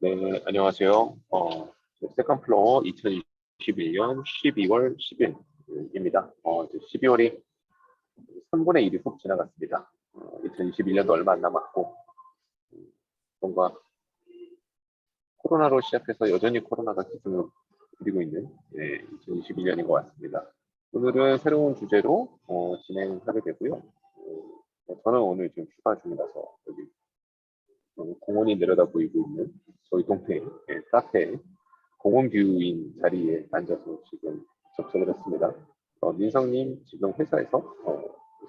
네, 안녕하세요. 세컨플로어 2021년 12월 10일입니다. 12월이 3분의 1이 훅 지나갔습니다. 2021년도 얼마 안 남았고, 뭔가 코로나로 시작해서 여전히 코로나가 기승을 부리고 있는 2021년인 것 같습니다. 오늘은 새로운 주제로 진행하게 되고요. 저는 오늘 지금 휴가 중이라서 여기 공원이 내려다 보이고 있는 저희 동네 카페 공원뷰인 자리에 앉아서 지금 접속을 했습니다. 민성님 지금 회사에서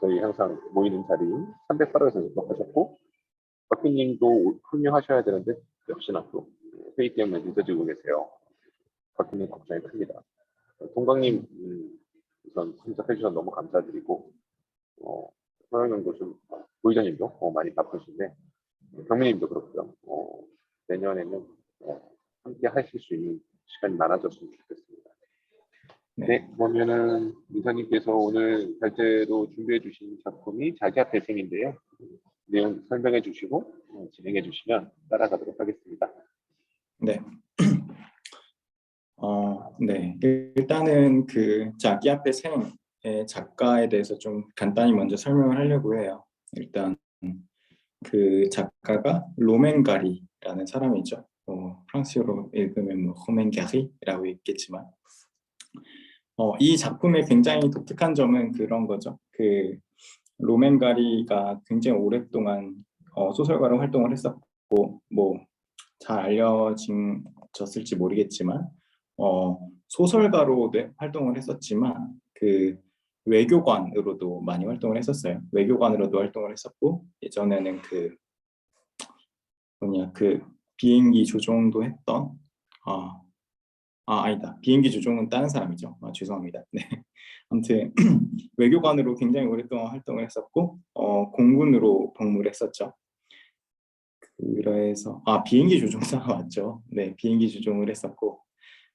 저희 항상 모이는 자리인 308호에서 접속하셨고, 박희님도 합류하셔야 되는데 역시나 또 회의 때문에 늦어지고 계세요. 박희님 걱정이 큽니다. 동강님 우선 참석해 주셔서 너무 감사드리고, 서영님도 좀 보이자님도 많이 바쁘신데 경민님도 그렇고요. 내년에는 함께 하실 수 있는 시간이 많아졌으면 좋겠습니다. 네, 그러면은 민서님께서 오늘 발제로 준비해 주신 작품이 자기 앞에 생인데요. 내용 설명해 주시고 진행해 주시면 따라가도록 하겠습니다. 네. 네. 일단은 그 자기 앞에 생의 작가에 대해서 좀 간단히 먼저 설명을 하려고 해요. 일단 그 작가가 로맹가리라는 사람이죠. 프랑스어로 읽으면 뭐 호맹가리라고 읽겠지만, 이 작품의 굉장히 독특한 점은 그런 거죠. 그 로맹가리가 굉장히 오랫동안 소설가로 활동을 했었고, 뭐 잘 알려졌을지 모르겠지만 소설가로 활동을 했었지만 그 외교관으로도 많이 활동을 했었어요. 외교관으로도 활동을 했었고, 예전에는 그 비행기 조종도 했던 아니다. 비행기 조종은 다른 사람이죠. 죄송합니다. 네. 아무튼 외교관으로 굉장히 오랫동안 활동을 했었고, 공군으로 복무를 했었죠. 그래서 비행기 조종사 맞죠? 네, 비행기 조종을 했었고,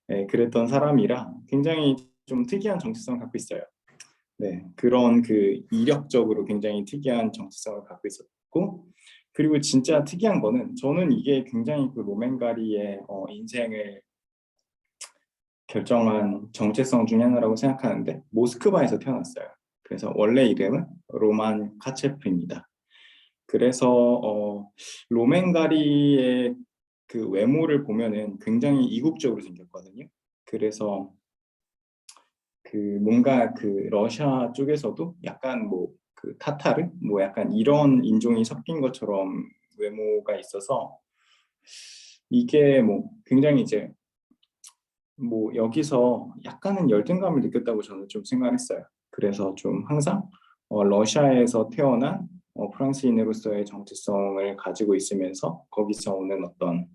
네, 그랬던 사람이라 굉장히 좀 특이한 정체성을 갖고 있어요. 네, 그런 그 이력적으로 굉장히 특이한 정체성을 갖고 있었고, 그리고 진짜 특이한 거는 저는 이게 굉장히 그 로맹가리의 인생을 결정한 정체성 중에 하나라고 생각하는데, 모스크바에서 태어났어요. 그래서 원래 이름은 로만 카체프입니다. 그래서 로맹가리의 그 외모를 보면은 굉장히 이국적으로 생겼거든요. 그래서 그 뭔가 그 러시아 쪽에서도 약간 뭐 그 타타르 뭐 약간 이런 인종이 섞인 것처럼 외모가 있어서, 이게 뭐 굉장히 이제 뭐 여기서 약간은 열등감을 느꼈다고 저는 좀 생각했어요. 그래서 좀 항상 러시아에서 태어난 프랑스인으로서의 정체성을 가지고 있으면서 거기서 오는 어떤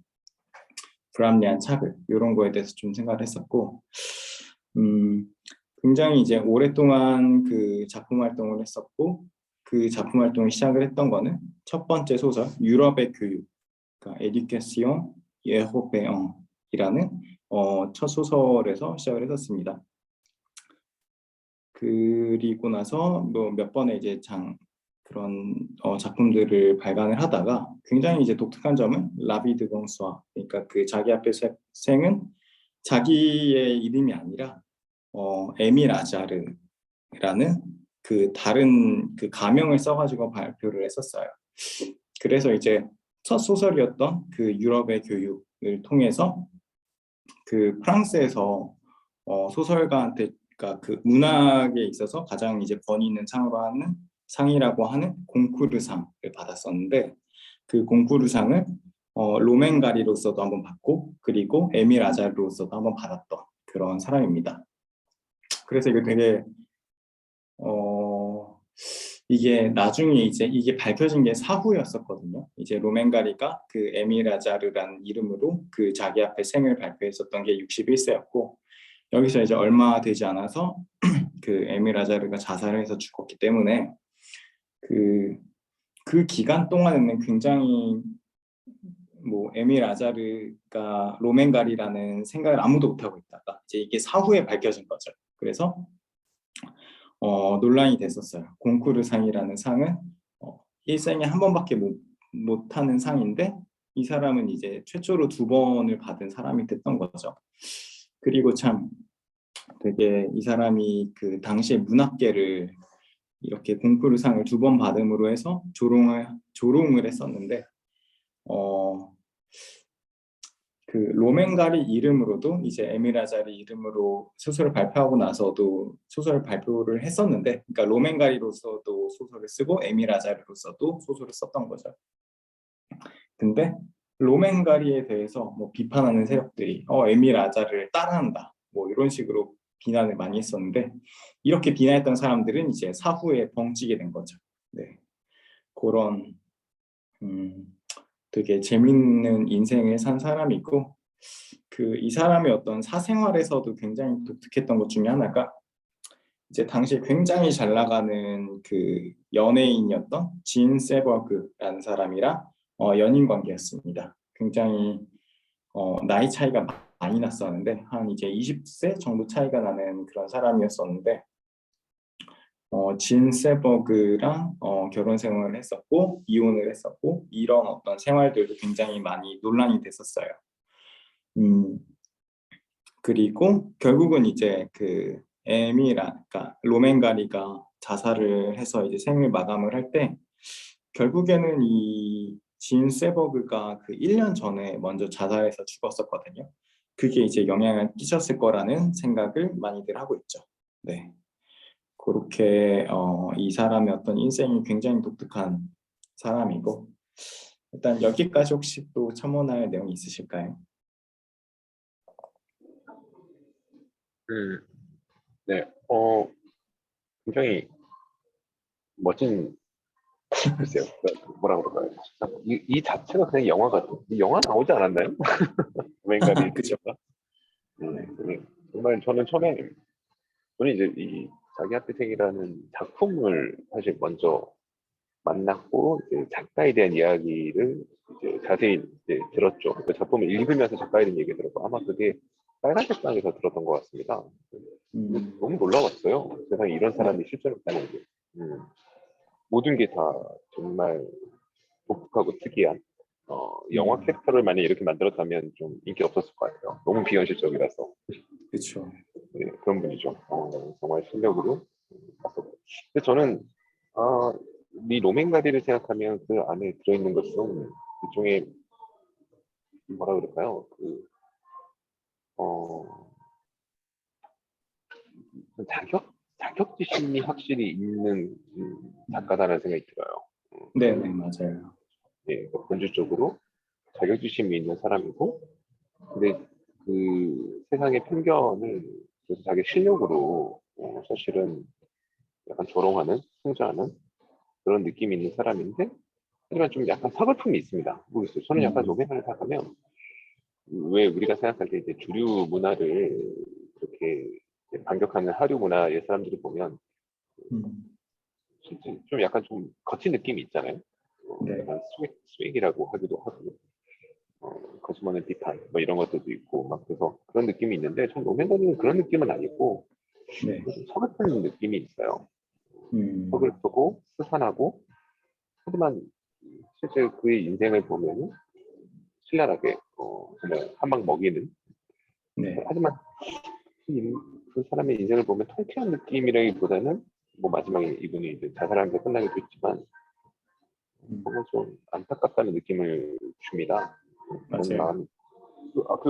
불합리한 차별, 이런 거에 대해서 좀 생각을 했었고, 굉장히 이제 오랫동안 그 작품 활동을 했었고, 그 작품 활동을 시작을 했던 거는 첫 번째 소설 유럽의 교육, 그러니까 에듀케시옹 예호페옹이라는 첫 소설에서 시작을 했었습니다. 그리고 나서 뭐 몇 번의 이제 그런 작품들을 발간을 하다가, 굉장히 이제 독특한 점은 라비드 공수아, 그러니까 그 자기 앞에 생은 자기의 이름이 아니라 에밀 아자르라는 그 다른 그 가명을 써가지고 발표를 했었어요. 그래서 이제 첫 소설이었던 그 유럽의 교육을 통해서 그 프랑스에서 소설가한테, 그러니까 그 문학에 있어서 가장 이제 권위 있는 상으로 하는 상이라고 하는 콩쿠르상을 받았었는데, 그 콩쿠르상을 로맹가리로서도 한번 받고, 그리고 에밀 아자르로서도 한번 받았던 그런 사람입니다. 그래서 이게 되게 이게 나중에 이제 이게 밝혀진 게 사후였었거든요. 이제 로맹가리가 그 에밀 아자르라는 이름으로 그 자기 앞에 생을 발표했었던 게 61세였고, 여기서 이제 얼마 되지 않아서 그 에밀 아자르가 자살을 해서 죽었기 때문에 그 기간 동안에는 굉장히 뭐 에밀 아자르가 로맹가리라는 생각을 아무도 못하고 있다가 이제 이게 사후에 밝혀진 거죠. 그래서 논란이 됐었어요. 콩쿠르상이라는 상은 일생에 한 번밖에 못하는 상인데, 이 사람은 이제 최초로 2번을 받은 사람이 됐던 거죠. 그리고 참 되게 이 사람이 그 당시에 문학계를 이렇게 콩쿠르상을 2번 받음으로 해서 조롱을 했었는데 그 로맨가리 이름으로도 이제 에밀 아자리 이름으로 소설을 발표하고 나서도 소설 발표를 했었는데, 그러니까 로맨가리로서도 소설을 쓰고 에밀 아자리로서도 소설을 썼던 거죠. 근데 로맨가리에 대해서 뭐 비판하는 세력들이 에밀 아자르를 따라한다 뭐 이런 식으로 비난을 많이 했었는데, 이렇게 비난했던 사람들은 이제 사후에 벙찌게 된 거죠. 네, 그런 되게 재밌는 인생을 산 사람이고, 그 이 사람의 어떤 사생활에서도 굉장히 독특했던 것 중에 하나가 이제 당시에 굉장히 잘 나가는 그 연예인이었던 진 세버그라는 사람이랑 연인 관계였습니다. 굉장히 나이 차이가 많이 났었는데 한 이제 20세 정도 차이가 나는 그런 사람이었었는데, 진 세버그랑 결혼 생활을 했었고 이혼을 했었고, 이런 어떤 생활들도 굉장히 많이 논란이 됐었어요. 그리고 결국은 이제 그 그러니까 로맨가리가 자살을 해서 이제 생을 마감을 할 때, 결국에는 이 진 세버그가 그 1년 전에 먼저 자살해서 죽었었거든요. 그게 이제 영향을 끼쳤을 거라는 생각을 많이들 하고 있죠. 네. 그렇게 이 사람의 어떤 인생이 굉장히 독특한 사람이고, 일단 여기까지 혹시 또 첨언할 내용이 있으실까요? 네, 굉장히 멋진, 글쎄요, 뭐라 그럴까요? 이 자체가 그냥 영화 같은, 이 영화 나오지 않았나요? 로맨가리 그죠? 자체가. 정말 저는 이제 이 자기 학교생이라는 작품을 사실 먼저 만났고, 이제 작가에 대한 이야기를 이제 자세히 이제 들었죠. 그 작품을 읽으면서 작가에 대한 얘기 들었고, 아마 그게 빨간색 방에서 들었던 것 같습니다. 너무 놀라웠어요. 세상에 이런 네. 사람이 실제로 있다는 게. 모든 게 다 정말 독특하고 특이한 영화 캐릭터를 만약 이렇게 만들었다면 좀 인기 없었을 것 같아요. 너무 비현실적이라서. 그렇죠. 네, 그런 분이죠. 정말 실력으로 봤었고. 근데 저는 이 로맨가디를 생각하면 그 안에 들어있는 것은 일종의 뭐라 그럴까요? 그 자격지심이 확실히 있는 작가다라는 생각이 들어요. 네, 네, 맞아요. 예, 본질적으로 자격지심이 있는 사람이고, 근데 그 세상의 편견을 그래서 자기 실력으로 사실은 약간 조롱하는, 풍자하는 그런 느낌이 있는 사람인데, 하지만 좀 약간 서글픔이 있습니다. 모르겠어요. 저는 약간 로맨을 생각하면 왜 우리가 생각할 때 이제 주류 문화를 그렇게 반격하는 하류 문화의 사람들이 보면 진짜 좀 약간 좀 거친 느낌이 있잖아요. 네, 약간 스웩이라고 하기도 하고, 거짓말은 비판 뭐 이런 것들도 있고 막 그래서 그런 느낌이 있는데 전 로맨가디는 그런 느낌은 아니고 네, 좀 서글픈 느낌이 있어요. 음, 서글프고 스산하고, 하지만 실제 그의 인생을 보면 신랄하게 정말 한 방 먹이는, 네, 하지만 그 사람의 인생을 보면 통쾌한 느낌이라기보다는 뭐 마지막에 이분이 이제 자살하면서 끝나기도 했지만 뭔가 좀 안타깝다는 느낌을 줍니다. 그런 맞아요. 마음.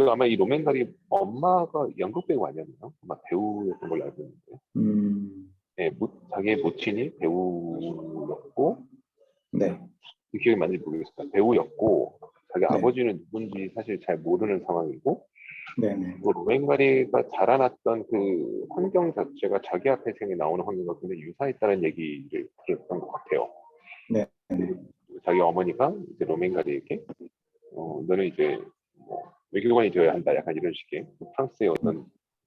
아마 이 로맨가리 엄마가 연극 배우 아니었나요? 아마 배우였던 걸로 알고 있는데, 네, 자기의 모친이 배우였고, 네, 기억이 맞는지 모르겠습니다. 배우였고, 자기 네, 아버지는 누군지 사실 잘 모르는 상황이고, 네, 네, 뭐 로맨가리가 자라났던 그 환경 자체가 자기 앞에 생에 나오는 환경과 굉장히 유사했다는 얘기를 들었던 것 같아요. 네, 네, 자기 어머니가 이제 로맨가리에게 너는 이제 뭐 외교관이 되어야 한다, 약간 이런 식의 프랑스의 어떤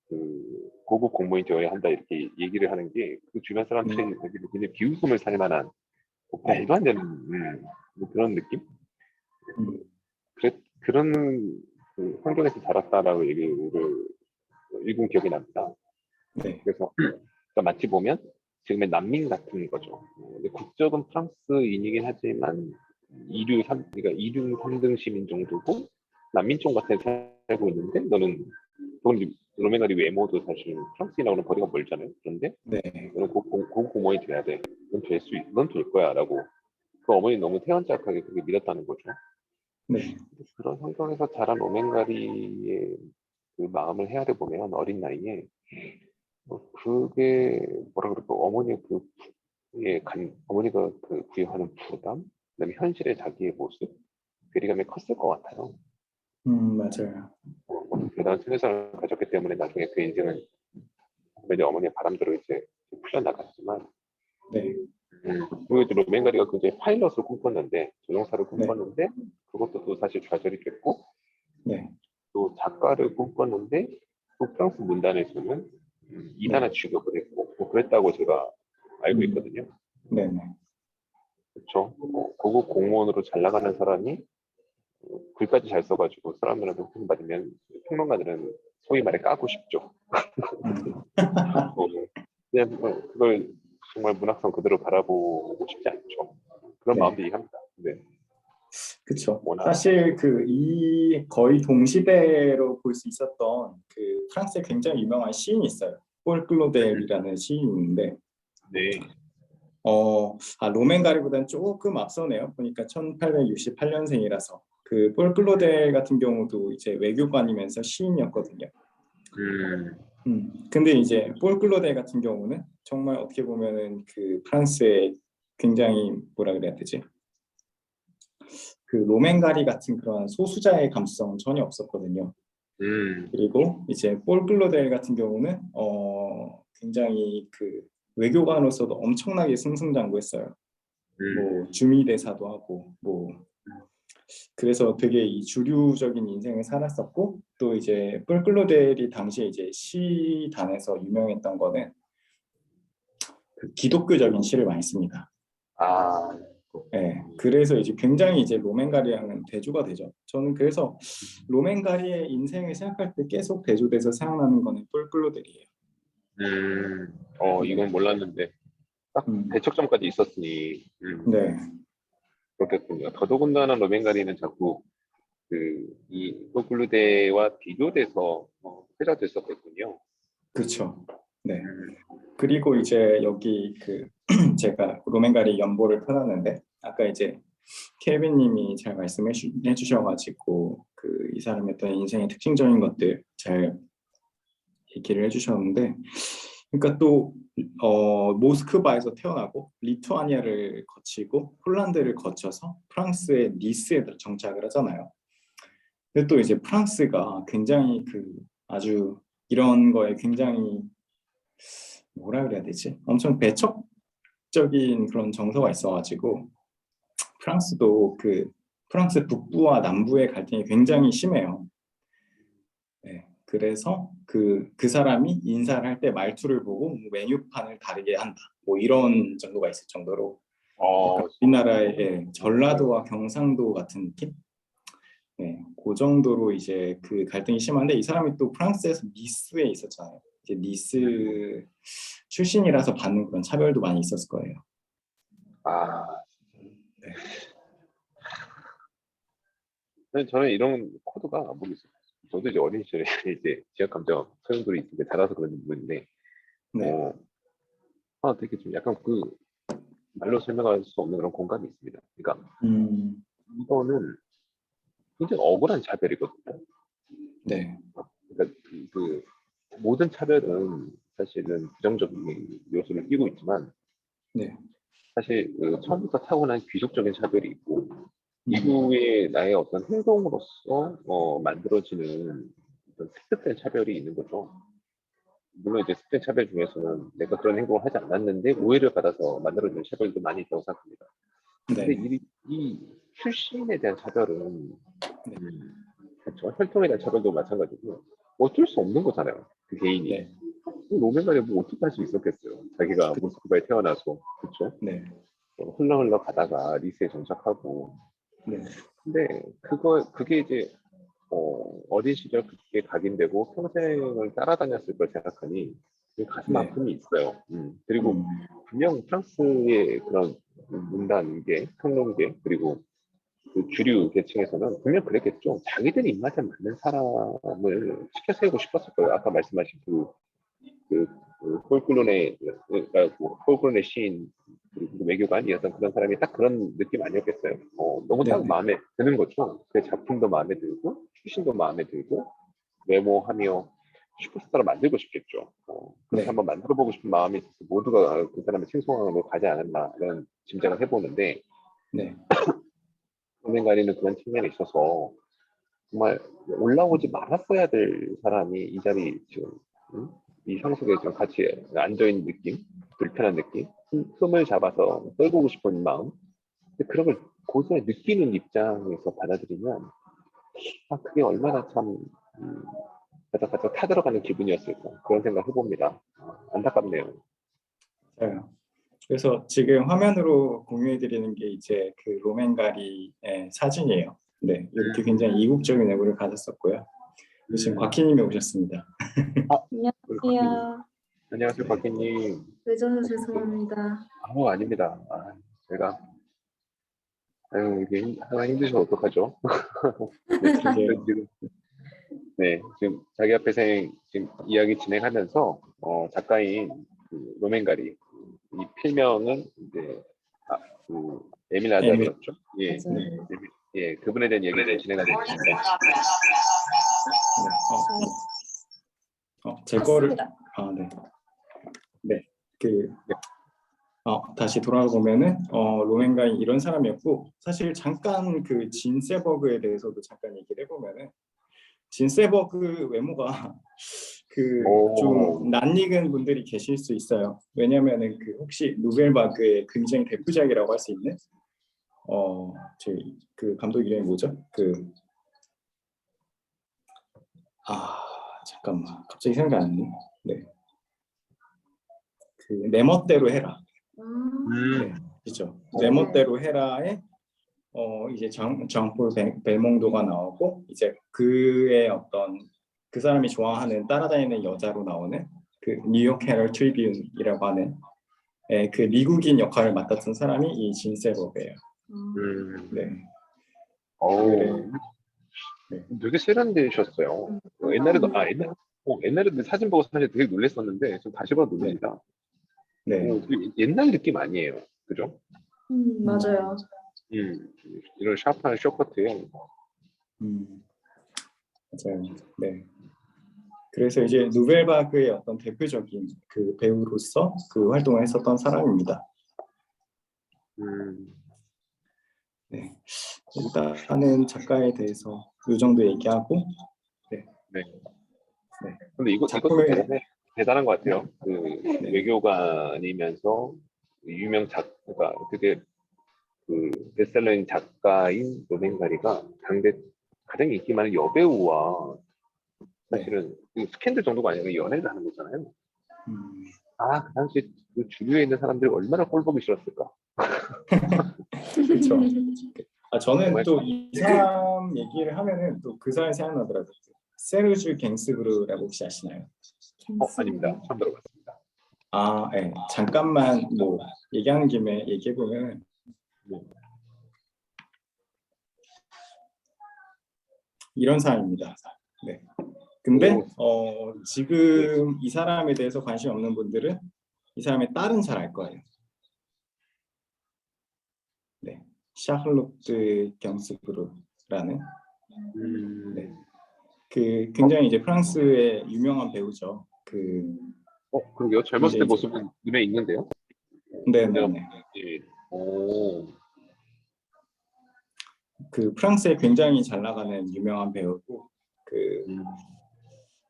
그 고급 공무원이 되어야 한다 이렇게 얘기를 하는 게 그 주변 사람들이 굉장히 비웃음을 살 만한 뭐 네, 말도 안 되는 뭐 그런 느낌? 그런 그 환경에서 자랐다라고 얘기를 읽은 기억이 납니다. 네, 그래서 그러니까 마치 보면 지금의 난민 같은 거죠. 근데 국적은 프랑스인이긴 하지만 그러니까 이류 3등 시민 정도고 난민촌 같은 데 살고 있는데 너는 로맨가리 외모도 사실 프랑스인하고는 거리가 멀잖아요. 그런데 네, 너는 고급 공무원이 돼야 돼. 넌될 거야라고 그 어머니 너무 태연짝하게 그게 믿었다는 거죠. 네, 그런 환경에서 자란 로맨가리의 그 마음을 헤아려 보면 어린 나이에 그게 뭐라 그럴까 어머니의 어머니가 그 부여하는 부담, 그다음에 현실의 자기의 모습, 괴리감이 컸을 것 같아요. 맞아요. 대단한 소유상을 가졌기 때문에 나중에 그 인생은 매년 어머니의 바람대로 이제 풀려나갔지만, 네, 그리고 이제 로맨가리가 굉장히 파일럿을 꿈꿨는데, 조종사를 네, 꿈꿨는데, 그것도 또 사실 좌절이 됐고, 네, 또 작가를 꿈꿨는데, 또 프랑스 문단에서는 네, 이단을 취급을 했고, 뭐 그랬다고 제가 알고 음, 있거든요. 네, 네, 그렇죠. 고급 공무원으로 잘 나가는 사람이 글까지 잘 써가지고 사람들한테 호평 받으면 평론가들은 소위 말해 까고 싶죠. 음, 어, 그냥 그걸 정말 문학성 그대로 바라보고 싶지 않죠. 그런 네. 마음도 이해합니다. 근데 그쵸. 워낙 사실 이 거의 동시대로 볼 수 있었던 그 프랑스에 굉장히 유명한 시인이 있어요. 폴 클로델이라는 시인이 있는데, 네, 로맨 가리보다는 조금 앞서네요. 보니까 1868년생이라서. 그 폴 클로델 같은 경우도 이제 외교관이면서 시인이었거든요. 근데 이제 폴 클로델 같은 경우는 정말 어떻게 보면은 그 프랑스의 굉장히 뭐라 그래야 되지? 그 로맨가리 같은 그런 소수자의 감수성은 전혀 없었거든요. 그리고 이제 폴 클로델 같은 경우는 굉장히 그 외교관으로서도 엄청나게 승승장구했어요. 뭐 주미 대사도 하고 뭐 그래서 되게 이 주류적인 인생을 살았었고 또 이제 폴 클로델이 당시에 이제 시단에서 유명했던 거는 그 기독교적인 시를 많이 씁니다. 아, 네, 그래서 이제 굉장히 이제 로맨가리랑은 대조가 되죠. 저는 그래서 로맨가리의 인생을 생각할 때 계속 대조돼서 생각나는 거는 폴클로델이에요. 네, 이건 몰랐는데 딱 음, 대척점까지 있었으니 네, 그렇겠군요. 더더군다나 로맨가리는 자꾸 이 노블루데와 비교돼서 회자됐었겠군요. 그렇죠. 네. 음, 그리고 이제 여기 그 제가 로맨가리 연보를 펴놨는데 아까 이제 케빈님이 잘 말씀해 주셔가지고 그 이 사람의 어떤 인생의 특징적인 것들 잘 얘기를 해주셨는데 그러니까 또 모스크바에서 태어나고 리투아니아를 거치고 폴란드를 거쳐서 프랑스의 니스에 정착을 하잖아요. 근데 또 이제 프랑스가 굉장히 그 아주 이런 거에 굉장히 뭐라 그래야 되지? 엄청 배척적인 그런 정서가 있어가지고 프랑스도 그 프랑스 북부와 남부의 갈등이 굉장히 심해요. 네, 그래서 그 사람이 인사를 할 때 말투를 보고 뭐 메뉴판을 다르게 한다. 뭐 이런 정도가 있을 정도로 약간 우리나라의 전라도와 경상도 같은 느낌? 네, 그 정도로 이제 그 갈등이 심한데 이 사람이 또 프랑스에서 니스에 있었잖아요. 이제 니스 출신이라서 받는 그런 차별도 많이 있었을 거예요. 아, 네, 근데 저는 이런 코드가 모르겠어요. 저도 이제 어린 시절에 이제 지역 감정 소용돌이 있는데 자라서 그런 부분인데, 네, 어, 되게 좀 약간 그 말로 설명할 수 없는 그런 공감이 있습니다. 그러니까 음, 이거는 굉장히 억울한 차별이거든요. 네, 그러니까 모든 차별은 사실은 부정적인 요소를 띠고 있지만 네, 사실 그 처음부터 타고난 귀속적인 차별이 있고 음, 이후에 나의 어떤 행동으로서 만들어지는 어떤 습득된 차별이 있는 거죠. 물론 이제 습득된 차별 중에서는 내가 그런 행동을 하지 않았는데 오해를 받아서 만들어지는 차별도 많이 있다고 생각합니다. 근데 네, 이 출신에 대한 차별은 네, 그렇죠. 혈통에 대한 차별도 마찬가지고 어쩔 수 없는 거잖아요. 그 개인이. 네, 로맨가리 뭐 어떻게 할 수 있었겠어요. 자기가 그, 모스크바에 태어나서 그렇죠. 네, 흘러흘러 가다가 리스에 정착하고 네, 근데 그게 이제 어린 시절 그게 각인되고 평생을 따라다녔을 걸 생각하니 가슴 네, 아픔이 있어요. 그리고 음, 분명 프랑스의 그런 문단계, 평론계 그리고 그 주류 계층에서는 분명 그랬겠죠. 자기들 입맛에 맞는 사람을 시켜 세우고 싶었을 거예요. 아까 말씀하신 그 폴크론의 그러니까 뭐 폴크론의 시인 그리고 그 외교관이었던 그런 사람이 딱 그런 느낌 아니었겠어요. 너무 딱 네네. 마음에 드는 거죠. 그 작품도 마음에 들고 출신도 마음에 들고 외모하며 슈퍼스타를 만들고 싶겠죠. 그렇게 네. 한번 만들어보고 싶은 마음이 있어서 모두가 그 사람의 칭송으로 가지 않았나 이런 짐작을 해보는데 네. 은행가리는 그런 측면에 있어서 정말 올라오지 말았어야 될 사람이 이 자리 지금 이 상속에 지금 같이 앉아있는 느낌, 불편한 느낌, 흠을 잡아서 떨구고 싶은 마음, 근데 그런 걸 고스란히 느끼는 입장에서 받아들이면 그게 얼마나 참 가짝가짝 타들어가는 기분이었을까 그런 생각 해봅니다. 안타깝네요. 맞아요. 그래서 지금 화면으로 공유해드리는 게 이제 그 로맨가리의 사진이에요. 네, 이렇게 굉장히 이국적인 외모를 가졌었고요. 지금 곽희님이 오셨습니다. 안녕하세요. 안녕하세요, 네. 박희님. 늦어서 죄송합니다. 아닙니다. 제가 이게 하나 힘드셔서 어떡하죠? 네, 그러게요. 지금 자기 앞에서 지금 이야기 진행하면서 작가인 그 로맨가리 이 필명은 이제 에밀 에밀. 아자르였죠. 예, 맞아요. 예, 그분에 대한 얘기 좀 진행하고 있습니다. 제 거를 맞습니다. 네. 네. 다시 돌아보면은 로맨가인 이런 사람이었고 사실 잠깐 그 진 세버그에 대해서도 잠깐 얘기를 해보면은 진 세버그 외모가 그 좀 낯익은 분들이 계실 수 있어요. 왜냐면은 그 혹시 누벨바그의 굉장히 대표작이라고 할 수 있는 저희 그 감독 이름이 뭐죠? 잠깐만 갑자기 생각이 안 나네. 네. 그 내 멋대로 해라. 네, 그렇죠. 내 멋대로 해라에 이제 장폴 벨몽도가 나오고 이제 그의 어떤 그 사람이 좋아하는 따라다니는 여자로 나오는 그 뉴욕 헤럴 트리뷴이라고 하는 그 미국인 역할을 맡았던 사람이 이 진 세버그예요. 네. 그래. 네. 되게 세련되셨어요. 옛날에도 사진 보고 사실 되게 놀랐었는데 좀 다시 봐도 놀랍니다. 네. 옛날 느낌 아니에요, 그죠? 맞아요. 이런 샤프한 쇼커트에. 맞아요. 네. 그래서 이제 누벨바그의 어떤 대표적인 그 배우로서 그 활동을 했었던 사람입니다. 네. 일단은 작가에 대해서 이 정도 얘기하고, 네. 근데 이것도 대단한 것 같아요. 외교관이면서 그러니까 되게 그 베스트셀러인 작가인 로맨가리가 당대 가장 인기 많은 여배우와 사실은 스캔들 정도가 아니라 연애를 하는 거잖아요. 그 당시 그 주류에 있는 사람들이 얼마나 꼴보기 싫었을까. 그렇죠. 저는 또 이 사람 얘기를 하면은 또 그 사람이 생각나더라고요. 세르주 갱스부르라고 혹시 아시나요? 아닙니다. 처음 들어봤습니다. 네. 잠깐만 뭐 얘기하는 김에 얘기해 보면 이런 사람입니다. 네. 근데 지금 이 사람에 대해서 관심 없는 분들은 이 사람의 딸은 잘 알 거예요. 네, 샤를로트 경스부르라는 네, 그 굉장히 이제 프랑스의 유명한 배우죠. 그러게요. 젊었을 때 모습은 눈에 있는데요. 네. 그 프랑스에 굉장히 잘 나가는 유명한 배우고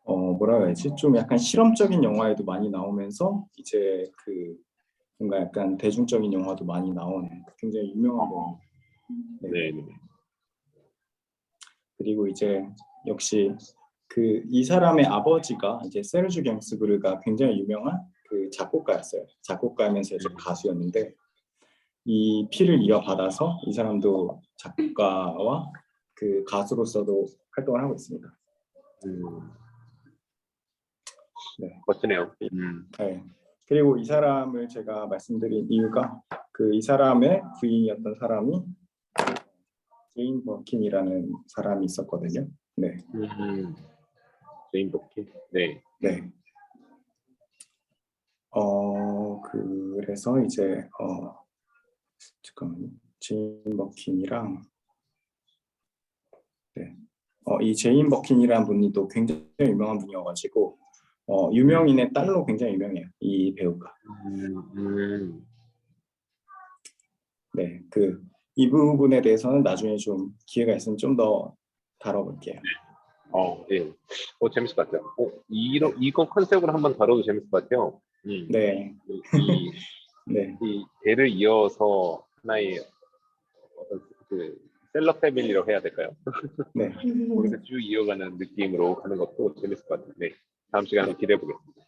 뭐라 해야지? 좀 약간 실험적인 영화에도 많이 나오면서 이제 뭔가 약간 대중적인 영화도 많이 나오는 굉장히 유명한 배우. 네. 그리고 이제 역시 이 사람의 아버지가 이제 세르주 경스부르가 굉장히 유명한 그 작곡가였어요. 작곡가면서 이제 가수였는데 이 피를 이어받아서 이 사람도 작곡가와 그 가수로서도 활동을 하고 있습니다. 네. 멋지네요. 네. 그리고 이 사람을 제가 말씀드린 이유가 이 사람의 부인이었던 사람이 제인 버킨이라는 사람이 있었거든요. 네, 제인 버킨. 네. 네. 그래서 이제 잠깐만요. 제인 버킨이랑 네. 이 제인 버킨이라는 분이 또 굉장히 유명한 분이어가지고 유명인의 딸로 굉장히 유명해요. 이 배우가. 네, 이 부분에 대해서는 나중에 좀 기회가 있으면 좀 더 다뤄볼게요. 네. 재밌을 것 같아요. 이거 컨셉으로 한번 다뤄도 재밌을 것 같아요. 네, 이, 네, 이 대를 이어서 하나의 어떤 그 셀럽 패밀리라고 해야 될까요? 네, 거기서 쭉 이어가는 느낌으로 가는 것도 재밌을 것 같아요. 네. 다음 시간에 기대해 보겠습니다.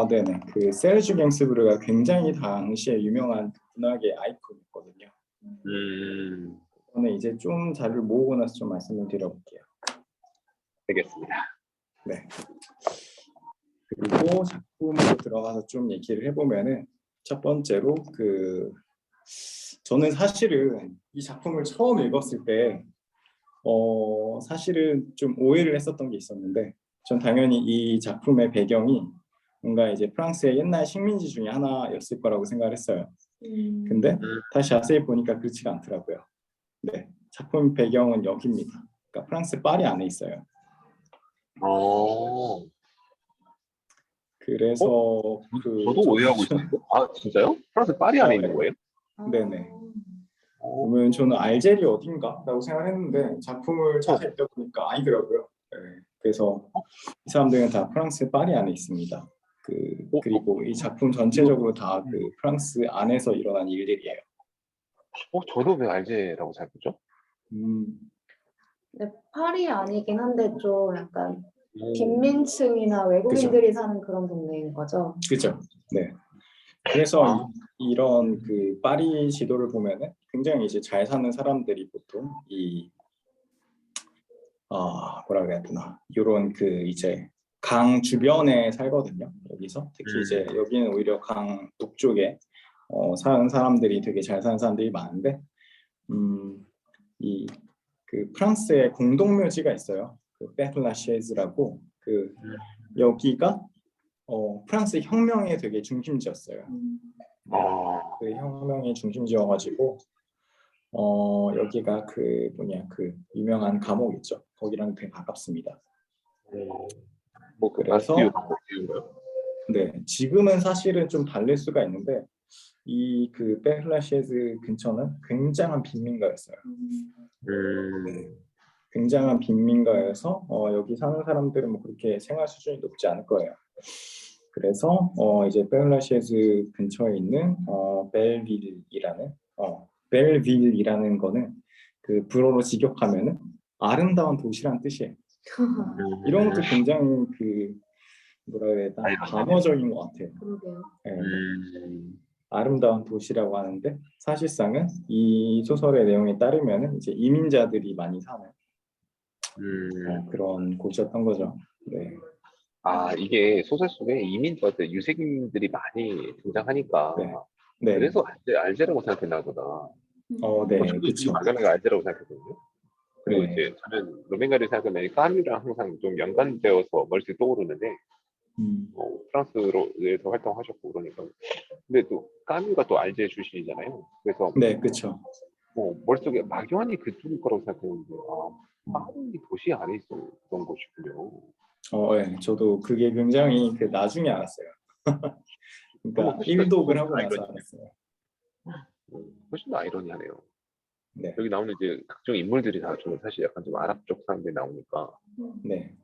네네. 그 세르주 갱스부르가 굉장히 당시에 유명한 문학의 아이콘이었거든요. 저는 이제 좀 자료를 모으고 나서 좀 말씀을 드려볼게요. 되겠습니다. 네. 그리고 작품으로 들어가서 좀 얘기를 해보면은 첫 번째로 저는 사실은 이 작품을 처음 읽었을 때 사실은 좀 오해를 했었던 게 있었는데 전 당연히 이 작품의 배경이 뭔가 이제 프랑스의 옛날 식민지 중에 하나였을 거라고 생각을 했어요. 근데 다시 자세히 보니까 그렇지가 않더라고요. 네, 작품 배경은 여기입니다. 그러니까 프랑스 파리 안에 있어요. 그래서 저도 오해하고 있었는데. 진짜요? 프랑스 파리 안에 있는 거예요? 네네. 보면 저는 알제리 어딘가라고 생각했는데 작품을 자세히 읽어보니까 아니더라고요. 네, 그래서 이 사람들은 다 프랑스 파리 안에 있습니다. 그리고 이 작품 전체적으로 다 프랑스 안에서 일어난 일들이에요. 저도 왜 알제라고 잘 보죠? 네, 파리 아니긴 한데 좀 약간 빈민층이나 외국인들이 사는 그런 동네인 거죠. 그렇죠. 네. 그래서 이런 파리 지도를 보면은 굉장히 이제 잘 사는 사람들이 보통 뭐라 그래야 되나 이런 이제 강 주변에 살거든요. 여기서 특히 이제 여기는 오히려 강 북쪽에 사는 사람들이 되게 잘 사는 사람들이 많은데 프랑스의 공동묘지가 있어요. 페르라쉐즈라고 여기가 프랑스 혁명의 되게 중심지였어요. 그 혁명의 중심지여가지고 여기가 유명한 감옥 있죠. 거기랑 되게 가깝습니다. 그래서 네, 지금은 사실은 좀 다를 수가 있는데 이 페르라쉐즈 근처는 굉장한 빈민가였어요. 네, 굉장한 빈민가여서 여기 사는 사람들은 뭐 그렇게 생활 수준이 높지 않을 거예요. 그래서 이제 페르라쉐즈 근처에 있는 벨빌이라는 거는 불어로 직역하면은 아름다운 도시란 뜻이에요. 이런 것도 굉장히 뭐라 해야 되나 반어적인 것 같아요. 그러게요. 네. 아름다운 도시라고 하는데 사실상은 이 소설의 내용에 따르면은 이제 이민자들이 많이 사는 그런 곳이었던 거죠. 네. 이게 소설 속에 이민자들, 유색인들이 많이 등장하니까 네. 그래서 알제라고 생각했나 보다. 네, 저도 그렇죠. 막연하게 알제라고 생각했거든요. 그리고 네. 이제 저는 로맨가를 생각하면 까뮤랑 항상 좀 연관되어서 머릿속에 떠오르는데 프랑스에서 활동하셨고 그러니까. 근데 또 까뮤가 또 알제 출신이잖아요. 그래서 네, 그렇죠. 머릿속에 막연히 그쪽일 거라고 생각했는데 파리 도시 안에 있었던 곳이군요. 네, 저도 그게 굉장히 나중에 알았어요. 그러니까 일독을 하고 나서 알았어요. 훨씬 더 아이러니하네요. 네. 여기 나오는 이제 각종 인물들이 다 좀 사실 약간 좀 아랍 쪽 사람들이 나오니까. 네.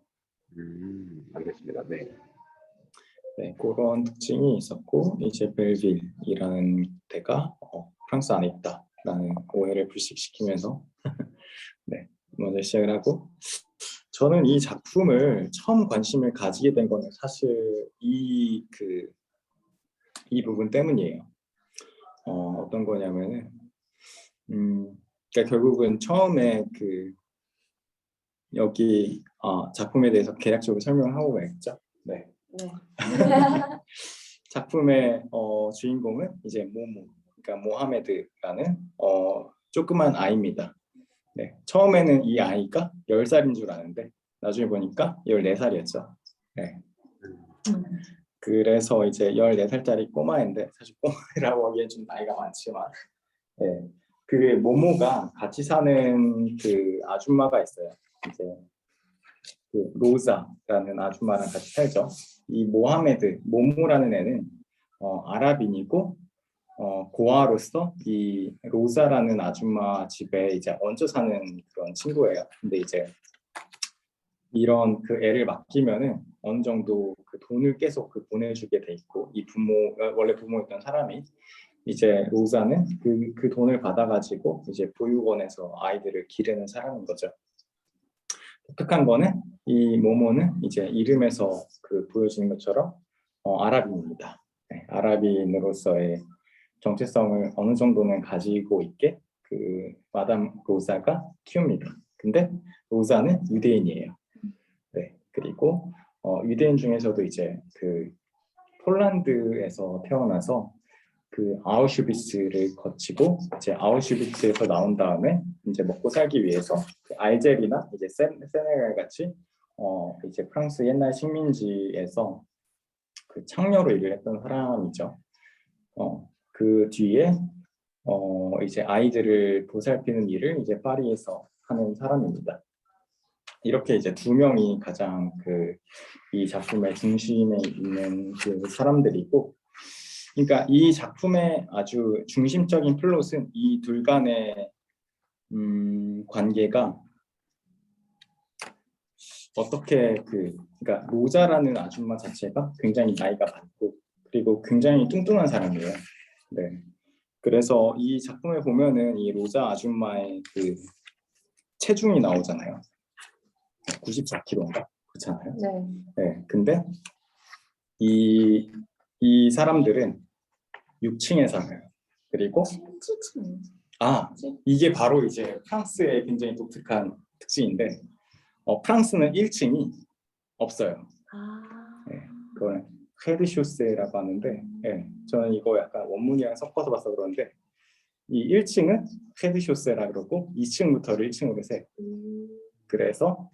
알겠습니다. 네. 네, 그런 특징이 있었고 이제 벨빌이라는 데가 프랑스 안에 있다라는 오해를 불식시키면서 네, 먼저 시작을 하고 저는 이 작품을 처음 관심을 가지게 된 거는 사실 이 부분 때문이에요. 어떤 거냐면은 그러니까 결국은 처음에 여기 작품에 대해서 개략적으로 설명을 하고 가야겠죠. 네. 네. 작품의 주인공은 이제 그러니까 모하메드라는 조그만 아이입니다. 네, 처음에는 이 아이가 10살인 줄 아는데 나중에 보니까 14살이었죠. 네. 그래서 이제 14살짜리 꼬마인데 사실 꼬마라고 하기엔 좀 나이가 많지만 네. 그 모모가 같이 사는 그 아줌마가 있어요. 이제 그 로자라는 아줌마랑 같이 살죠. 이 모하메드, 모모라는 애는 아랍인이고 고아로서 이 로자라는 아줌마 집에 이제 얹혀 사는 그런 친구예요. 근데 이제 이런 그 애를 맡기면은 어느 정도 그 돈을 계속 그 보내주게 돼 있고 이 부모 원래 부모였던 사람이 이제 로자는 그 돈을 받아가지고 이제 보육원에서 아이들을 기르는 사람인 거죠. 독특한 거는 이 모모는 이제 이름에서 그 보여지는 것처럼 아랍인입니다. 네, 아랍인으로서의 정체성을 어느 정도는 가지고 있게 그 마담 로자가 키웁니다. 근데 로자는 유대인이에요. 네, 그리고 유대인 중에서도 이제 그 폴란드에서 태어나서 그 아우슈비츠를 거치고 이제 아우슈비츠에서 나온 다음에 이제 먹고 살기 위해서 그 알제리나 이제 세네갈 같이 이제 프랑스 옛날 식민지에서 그 창녀로 일을 했던 사람이죠. 그 뒤에 이제 아이들을 보살피는 일을 이제 파리에서 하는 사람입니다. 이렇게 이제 두 명이 가장 그 이 작품의 중심에 있는 그 사람들이고, 그러니까 이 작품의 아주 중심적인 플롯은 이 둘 간의 관계가 어떻게 그러니까 로자라는 아줌마 자체가 굉장히 나이가 많고 그리고 굉장히 뚱뚱한 사람이에요. 네. 그래서 이 작품에 보면은 이 로자 아줌마의 그 체중이 나오잖아요. 94kg인가? 그렇잖아요. 네. 네. 근데 이 사람들은 6층에 살아요. 그리고 7층. 이게 바로 이제 프랑스의 굉장히 독특한 특징인데 프랑스는 1층이 없어요. 네, 그거는 헤르쇼세라고 하는데 저는 이거 약간 원문이랑 섞어서 봐서 그러는데 이 1층은 헤르쇼세라 그러고 2층부터를 1층으로 세. 그래서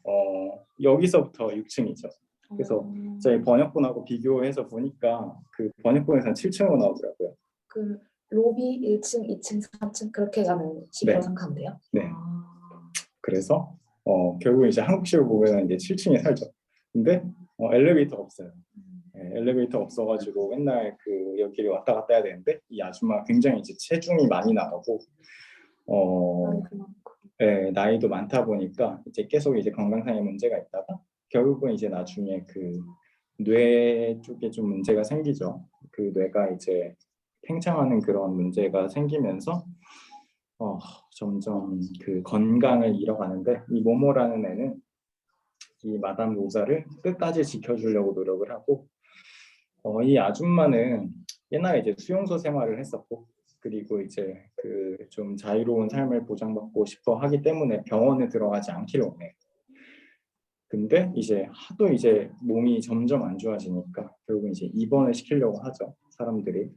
여기서부터 6층이죠. 그래서 저희 번역본하고 비교해서 보니까 그 번역본에서는 7층으로 나오더라고요. 그 로비 1층, 2층, 3층 그렇게 가는 식으로 생각하면 돼요? 네. 그래서 결국 이제 한국식으로 보면 이제 7층에 살죠. 근데 엘리베이터가 없어요. 네, 엘리베이터가 없어가지고 맨날 그 여기를 왔다 갔다 해야 되는데 이 아줌마가 굉장히 이제 체중이 많이 나가고 네, 나이도 많다 보니까 이제 계속 이제 건강상의 문제가 있다가 결국은 이제 나중에 그 뇌 쪽에 좀 문제가 생기죠. 그 뇌가 이제 팽창하는 그런 문제가 생기면서 점점 그 건강을 잃어가는데 이 모모라는 애는 이 마담 로자를 끝까지 지켜주려고 노력을 하고 이 아줌마는 옛날에 이제 수용소 생활을 했었고 그리고 이제 그 좀 자유로운 삶을 보장받고 싶어 하기 때문에 병원에 들어가지 않기를 원해요. 근데 이제 하도 이제 몸이 점점 안 좋아지니까 결국 이제 입원을 시키려고 하죠, 사람들이.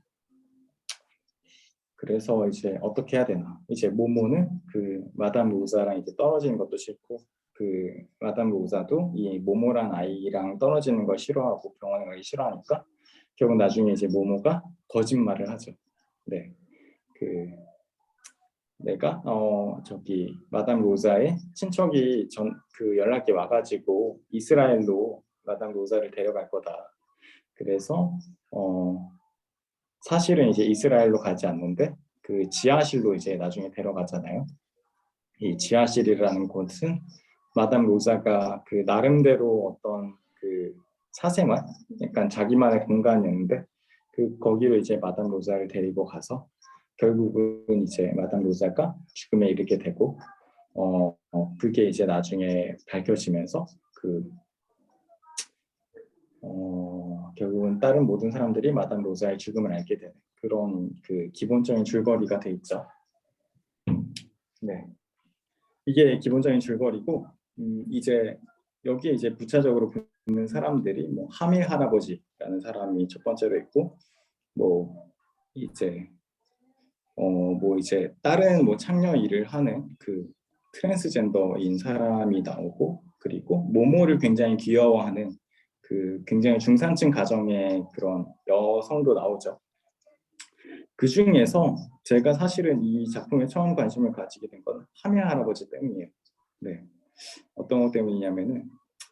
그래서 이제 어떻게 해야 되나? 이제 모모는 그 마담 로자랑 이제 떨어지는 것도 싫고 그 마담 로자도 이 모모란 아이랑 떨어지는 걸 싫어하고 병원에 가기 싫어하니까 결국 나중에 이제 모모가 거짓말을 하죠. 네, 그 내가 저기 마담 로자의 친척이 그 연락이 와가지고 이스라엘로 마담 로자를 데려갈 거다. 그래서 사실은 이제 이스라엘로 가지 않는데 그 지하실로 이제 나중에 데려가잖아요. 이 지하실이라는 곳은 마담 로자가 그 나름대로 어떤 그 사생활, 약간 자기만의 공간이었는데 그 거기로 이제 마담 로자를 데리고 가서 결국은 이제 마담 로자가 죽음에 이르게 되고 그게 이제 나중에 밝혀지면서 결국은 다른 모든 사람들이 마담 로자의 죽음을 알게 되는 그런 그 기본적인 줄거리가 돼 있죠. 네, 이게 기본적인 줄거리고 이제 여기에 이제 부차적으로 붙는 사람들이 뭐 하밀 할아버지라는 사람이 첫 번째로 있고 뭐 이제 뭐 이제 다른 뭐 창녀 일을 하는 그 트랜스젠더인 사람이 나오고, 그리고 모모를 굉장히 귀여워하는 그 굉장히 중산층 가정의 그런 여성도 나오죠. 그 중에서 제가 사실은 이 작품에 처음 관심을 가지게 된 건 하메 할아버지 때문이에요. 네, 어떤 것 때문이냐면은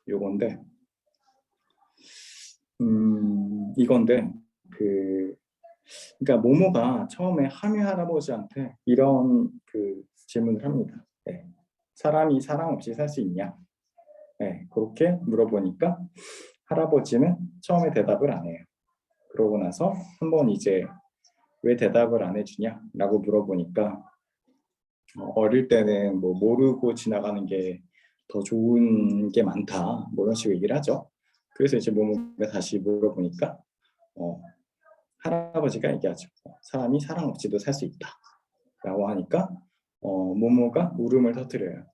요건데, 이건데 그러니까 모모가 처음에 하메 할아버지한테 이런 그 질문을 합니다. 네, 사람이 사랑 없이 살 수 있냐? 네, 그렇게 물어보니까 할아버지는 처음에 대답을 안 해요. 그러고 나서 한번 이제 왜 대답을 안 해주냐라고 물어보니까 어릴 때는 뭐 모르고 지나가는 게 더 좋은 게 많다, 뭐 이런 식으로 얘기를 하죠. 그래서 이제 모모가 다시 물어보니까 할아버지가 얘기하죠. 사람이 사랑 없이도 살 수 있다라고 하니까 모모가 울음을 터뜨려요.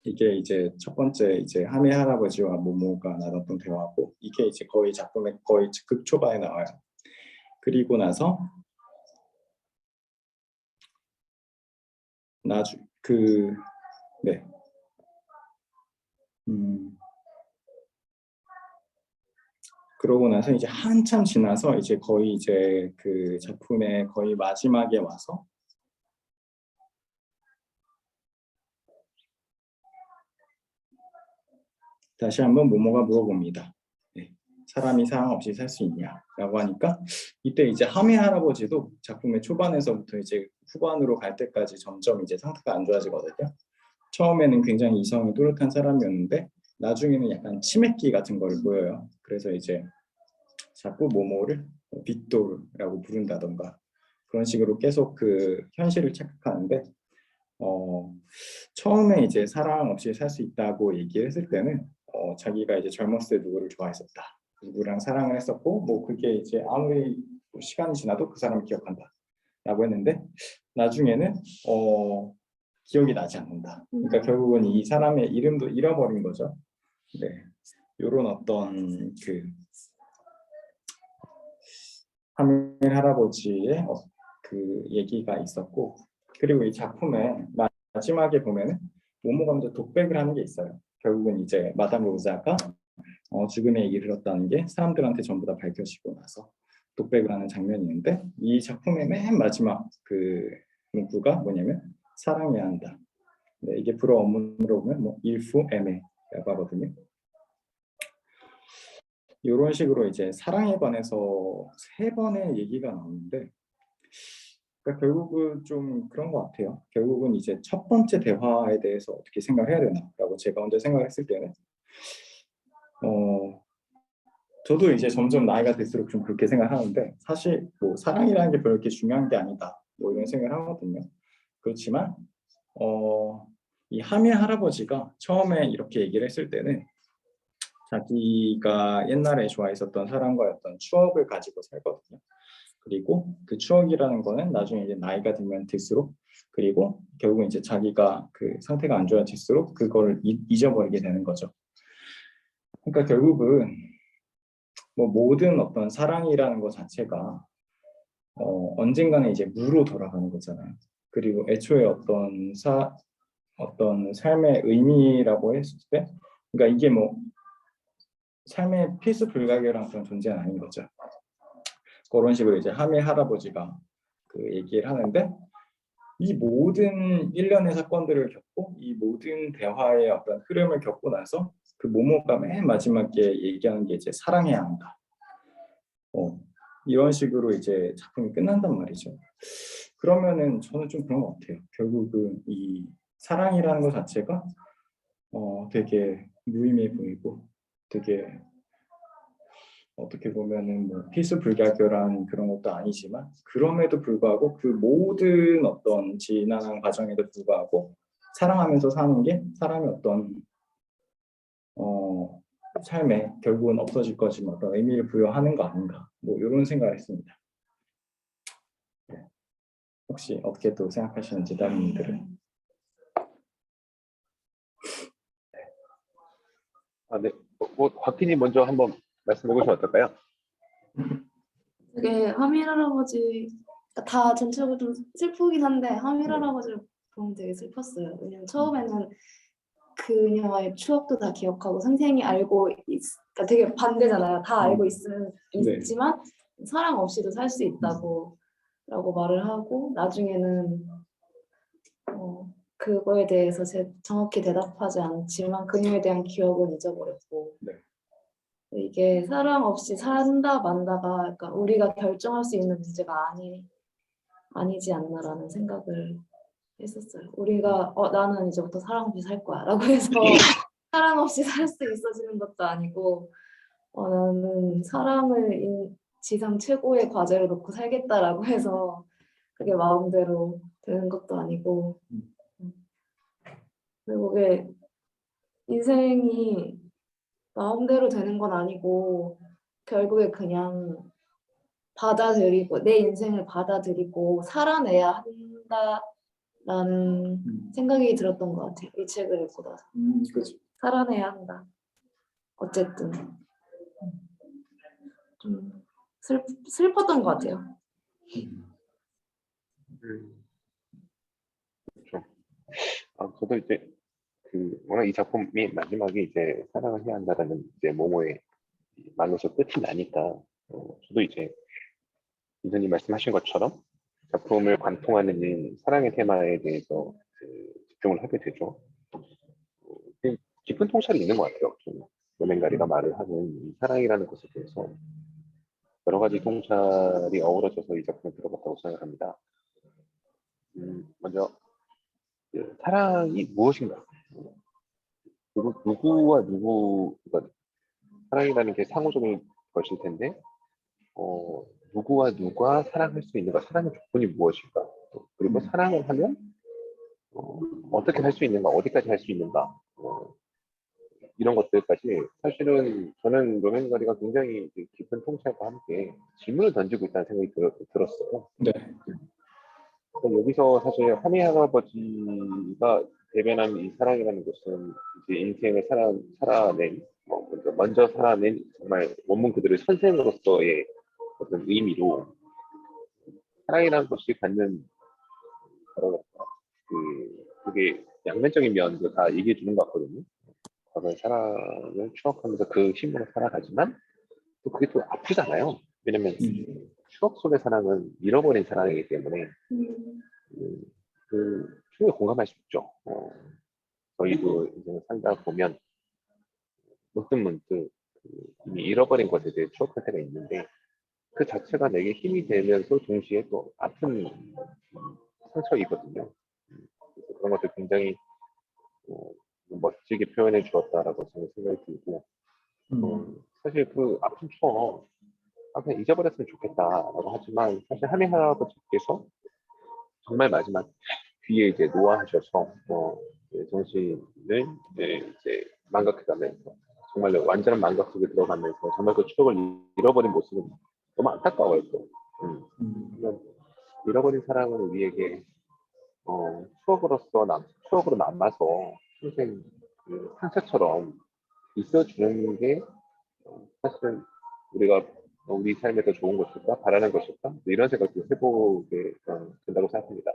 이게 이제 첫 번째 이제 하메 할아버지와 모모가 나눴던 대화고, 이게 이제 거의 작품의 거의 극 초반에 나와요. 그리고 나서 네. 그러고 나서 이제 한참 지나서 이제 거의 이제 그 작품의 거의 마지막에 와서 다시 한번 모모가 물어봅니다. 네. 사람이 사랑 없이 살 수 있냐라고 하니까, 이때 이제 하메 할아버지도 작품의 초반에서부터 이제 후반으로 갈 때까지 점점 이제 상태가 안 좋아지거든요. 처음에는 굉장히 이성이 또렷한 사람이었는데 나중에는 약간 치매기 같은 걸 보여요. 그래서 이제 자꾸 모모를 빅토르라고 부른다던가 그런 식으로 계속 그 현실을 착각하는데, 처음에 이제 사랑 없이 살 수 있다고 얘기를 했을 때는 자기가 이제 젊었을 때 누구를 좋아했었다, 누구랑 사랑을 했었고, 뭐 그게 이제 아무리 시간이 지나도 그 사람을 기억한다 라고 했는데, 나중에는 기억이 나지 않는다. 그러니까 결국은 이 사람의 이름도 잃어버린 거죠. 네, 이런 어떤 그 하멜 할아버지의 그 얘기가 있었고, 그리고 이 작품의 마지막에 보면은 모모가 먼저 독백을 하는 게 있어요. 결국은 이제 마담 로자가 죽음에 이르렀다는 게 사람들한테 전부 다 밝혀지고 나서 독백을 하는 장면이 있는데, 이 작품의 맨 마지막 그 문구가 뭐냐면 사랑해야 한다. 네, 이게 불어 원문으로 보면 뭐 일후 에메라고 하거든요. 이런 식으로 이제 사랑에 관해서 3번의 얘기가 나오는데, 그러니까 결국은 좀 그런 것 같아요. 결국은 이제 첫 번째 대화에 대해서 어떻게 생각해야 되나라고 제가 먼저 생각했을 때는 저도 이제 점점 나이가 들수록 좀 그렇게 생각하는데, 사실 뭐 사랑이라는 게 별로 그렇게 중요한 게 아니다, 뭐 이런 생각을 하거든요. 그렇지만 이 하메 할아버지가 처음에 이렇게 얘기를 했을 때는 자기가 옛날에 좋아했었던 사람과의 어떤 추억을 가지고 살거든요. 그리고 그 추억이라는 거는 나중에 이제 나이가 들면 들수록, 그리고 결국 이제 자기가 그 상태가 안 좋아질수록 그거를 잊어버리게 되는 거죠. 그러니까 결국은 뭐 모든 어떤 사랑이라는 것 자체가 언젠가는 이제 무로 돌아가는 거잖아요. 그리고 애초에 어떤 삶의 의미라고 했을 때, 그러니까 이게 뭐 삶의 필수 불가결한 그런 존재는 아닌 거죠. 그런 식으로 이제 하메 할아버지가 그 얘기를 하는데, 이 모든 일련의 사건들을 겪고 이 모든 대화의 어떤 흐름을 겪고 나서 그 모모가 맨 마지막에 얘기하는 게 이제 사랑해야 한다. 이런 식으로 이제 작품이 끝난단 말이죠. 그러면은 저는 좀 그런 것 같아요. 결국은 이 사랑이라는 것 자체가 되게 무의미해 보이고, 되게 어떻게 보면은 뭐 필수불가결한 그런 것도 아니지만, 그럼에도 불구하고 그 모든 어떤 지난한 과정에도 불구하고 사랑하면서 사는 게 사람의 어떤 삶에 결국은 없어질 거지만 어떤 의미를 부여하는 거 아닌가, 뭐 이런 생각을 했습니다. 네. 혹시 어떻게 또 생각하시는지 다른 분들은? 네. 곽희님 먼저 한번 말씀해 보시면 어떨까요? 되게 하밀 할아버지 다 전체적으로 좀 슬프긴 한데 하밀 할아버지를 보면 되게 슬펐어요. 왜냐면 처음에는 그녀와의 추억도 다 기억하고 선생이 그러니까 되게 반대잖아요. 다 알고 네. 있지만 사랑 없이도 살 수 있다고 라고 말을 하고 나중에는 그거에 대해서 정확히 대답하지 않지만 그녀에 대한 기억은 잊어버렸고 네. 이게 사랑 없이 산다 만다가 약간 우리가 결정할 수 있는 문제가 아니지 않나라는 생각을 했었어요. 우리가 나는 이제부터 사랑 없이 살 거야 라고 해서 사랑 없이 살 수 있어지는 것도 아니고 나는 사랑을 지상 최고의 과제로 놓고 살겠다라고 해서 그게 마음대로 되는 것도 아니고 결국에 인생이 마음대로 되는 건 아니고 결국에 그냥 받아들이고 내 인생을 받아들이고 살아내야 한다라는 생각이 들었던 것 같아요. 이 책을 읽고 나서 그렇죠. 살아내야 한다. 어쨌든 좀 슬펐던 것 같아요. 그렇죠. 저도 이제 워낙 이 작품이 마지막에 이제 사랑을 해야 한다라는 이제 모모의 말로서 끝이 나니까 저도 이제 이전님 말씀하신 것처럼 작품을 관통하는 이 사랑의 테마에 대해서 집중을 하게 되죠. 좀 깊은 통찰이 있는 것 같아요. 좀 로맨가리가 말을 하는 이 사랑이라는 것에 대해서 여러 가지 통찰이 어우러져서 이 작품에 들어갔다고 생각합니다. 먼저 사랑이 무엇인가? 누구와 누구, 그러니까 사랑이라는 게 상호적인 것일 텐데, 누구와 누가 사랑할 수 있는가? 사랑의 조건이 무엇일까? 그리고 사랑을 하면 어떻게 할 수 있는가? 어디까지 할 수 있는가? 이런 것들까지 사실은 저는 로맨가리가 굉장히 깊은 통찰과 함께 질문을 던지고 있다는 생각이 들었어요. 네. 여기서 사실 하미 할아버지가 대변한 이 사랑이라는 것은 이제 인생을 살아낸 먼저 살아낸 정말 원문 그대로 선생으로서의 어떤 의미로 사랑이라는 것이 갖는 뭐랄까 그게 양면적인 면도 다 얘기해 주는 것 같거든요. 과거의 사랑을 추억하면서 그 힘으로 살아가지만 또 그게 또 아프잖아요. 왜냐면 추억 속의 사랑은 잃어버린 사랑이기 때문에 충분히 공감할 수 있죠. 저희도 인생을 살다 보면 문득 이미 잃어버린 것에 대해 추억할 때가 있는데 그 자체가 내게 힘이 되면서 동시에 또 아픈 상처이거든요. 그래서 그런 것들 굉장히 멋지게 표현해 주었다라고 저는 생각이 들고 사실 그 아픈 추억 그냥 잊어버렸으면 좋겠다라고 하지만 사실 하미 할아버지께서 정말 마지막 뒤에 이제 노화하셔서 정신을 이제 망각해가면서 정말 완전한 망각 속에 들어가면서 정말 그 추억을 잃어버린 모습은 너무 안타까워요. 또. 잃어버린 사랑은 우리에게 추억으로 남아서 평생 그 상처처럼 있어주는 게 사실은 우리가 우리 삶에 더 좋은 것일까 바라는 것일까 이런 생각도 해보게 된다고 생각합니다.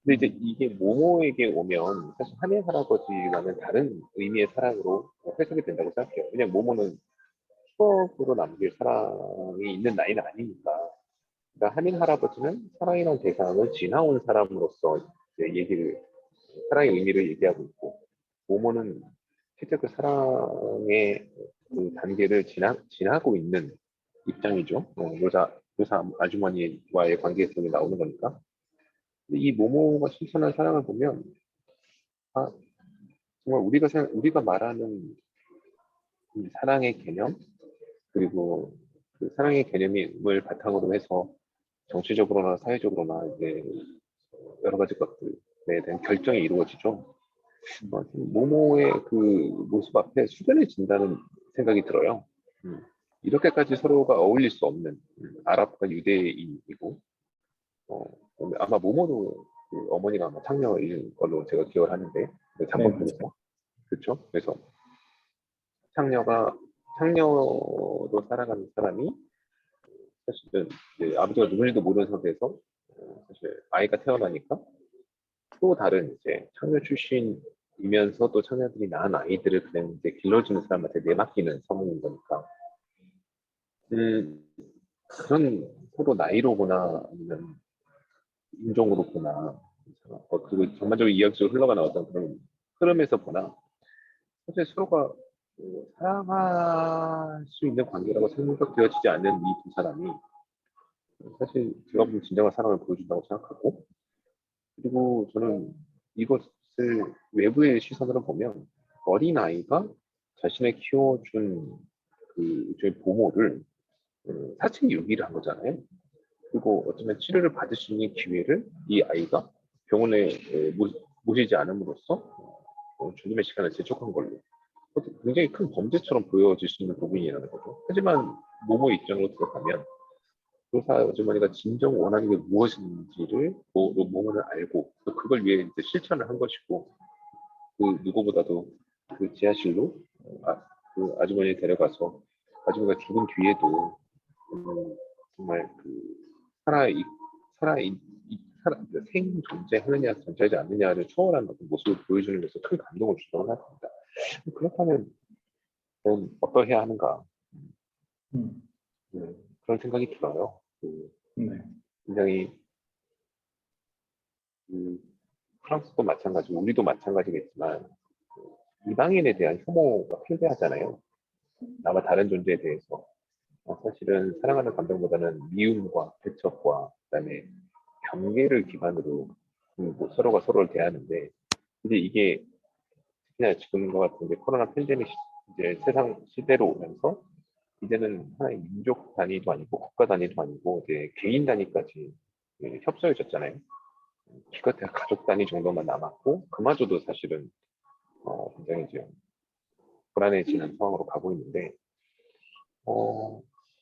근데 이제 이게 모모에게 오면 사실 하늘 할아버지와는 다른 의미의 사랑으로 해석이 된다고 생각해요. 왜냐면 모모는 추억으로 남길 사랑이 있는 나이는 아니니까. 그러니까 하민 할아버지는 사랑이라는 대상을 지나온 사람으로서 사랑의 의미를 얘기하고 있고, 모모는 실제 그 사랑의 그 단계를 지나고 있는 입장이죠. 요사 아주머니와의 관계 속에 나오는 거니까. 근데 이 모모가 실천한 사랑을 보면, 정말 우리가 말하는 이 사랑의 개념, 그리고 그 사랑의 개념을 바탕으로 해서 정치적으로나 사회적으로나 이제 여러 가지 것들에 대한 결정이 이루어지죠. 모모의 그 모습 앞에 숙연해진다는 생각이 들어요. 이렇게까지 서로가 어울릴 수 없는 아랍과 유대인이고 아마 모모도 그 어머니가 아마 창녀인 걸로 제가 기억을 하는데 그 장본편에서 그렇죠. 그래서 창녀로 살아가는 사람이 사실은 이제 아버지가 누군지도 모르는 상태에서 사실 아이가 태어나니까 또 다른 이제 창녀 출신이면서 또 창녀들이 낳은 아이들을 그냥 이제 길러주는 사람한테 내맡기는 상황인 거니까 그런 서로 나이로거나 아니면 인종으로 보나 그리고 전반적으로 이야기적으로 흘러가 나왔던 그런 흐름에서 보나 사실 서로가 사랑할 수 있는 관계라고 생각되어지지 않는 이 두 사람이 사실 제가 보면 진정한 사랑을 보여준다고 생각하고 그리고 저는 이것을 외부의 시선으로 보면 어린아이가 자신을 키워준 그 일종의 부모를 사체 유기를 한 거잖아요. 그리고 어쩌면 치료를 받을 수 있는 기회를 이 아이가 병원에 모시지 않음으로써 죽음의 시간을 재촉한 걸로 굉장히 큰 범죄처럼 보여질 수 있는 부분이라는 거죠. 하지만 모모의 입장으로 들어가면 의사 아주머니가 진정 원하는 게 무엇인지를 모모는 알고 또 그걸 위해 이제 실천을 한 것이고 그 누구보다도 그 지하실로 그 아주머니를 데려가서 아주머니가 죽은 뒤에도 정말 그 생 존재하느냐 존재하지 않느냐를 초월한 어떤 모습을 보여주는 것에서 큰 감동을 주도록 했습니다. 그렇다면 어떠해야 하는가 음, 그런 생각이 들어요. 네. 굉장히 프랑스도 마찬가지고 우리도 마찬가지겠지만 이방인에 대한 혐오가 팽배하잖아요. 나와 다른 존재에 대해서 사실은 사랑하는 감정보다는 미움과 배척과 그다음에 경계를 기반으로 서로가 서로를 대하는데 이제 이게 그냥 지금과 같은 이제 코로나 팬데믹 이제 세상 시대로 오면서 이제는 하나의 민족 단위도 아니고 국가 단위도 아니고 이제 개인 단위까지 협소해졌잖아요. 기껏해야 가족 단위 정도만 남았고 그마저도 사실은 굉장히 이제 불안해지는 상황으로 가고 있는데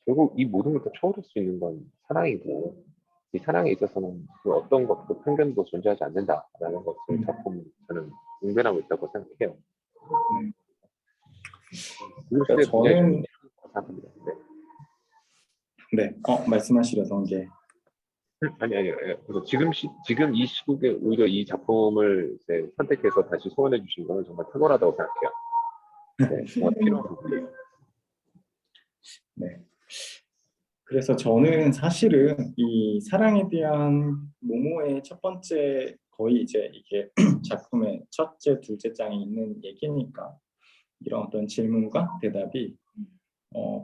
결국 이 모든 걸 다 초월할 수 있는 건 사랑이고 이 사랑에 있어서는 그 어떤 것도 편견도 존재하지 않는다라는 것을 작품 저는 웅변하고 있다고 생각해요. 그러니까 굉장히 저는 생각합니다. 네, 말씀하시려던 게 아니. 그래서 지금 이 시국에 오히려 이 작품을 이제 선택해서 다시 소원해 주신 거는 정말 탁월하다고 생각해요. 네, 정말 필요한 부분이에요. 네. 그래서 저는 사실은 이 사랑에 대한 모모의 첫 번째 거의 이제 이게 작품의 첫째, 둘째 장에 있는 얘기니까 이런 어떤 질문과 대답이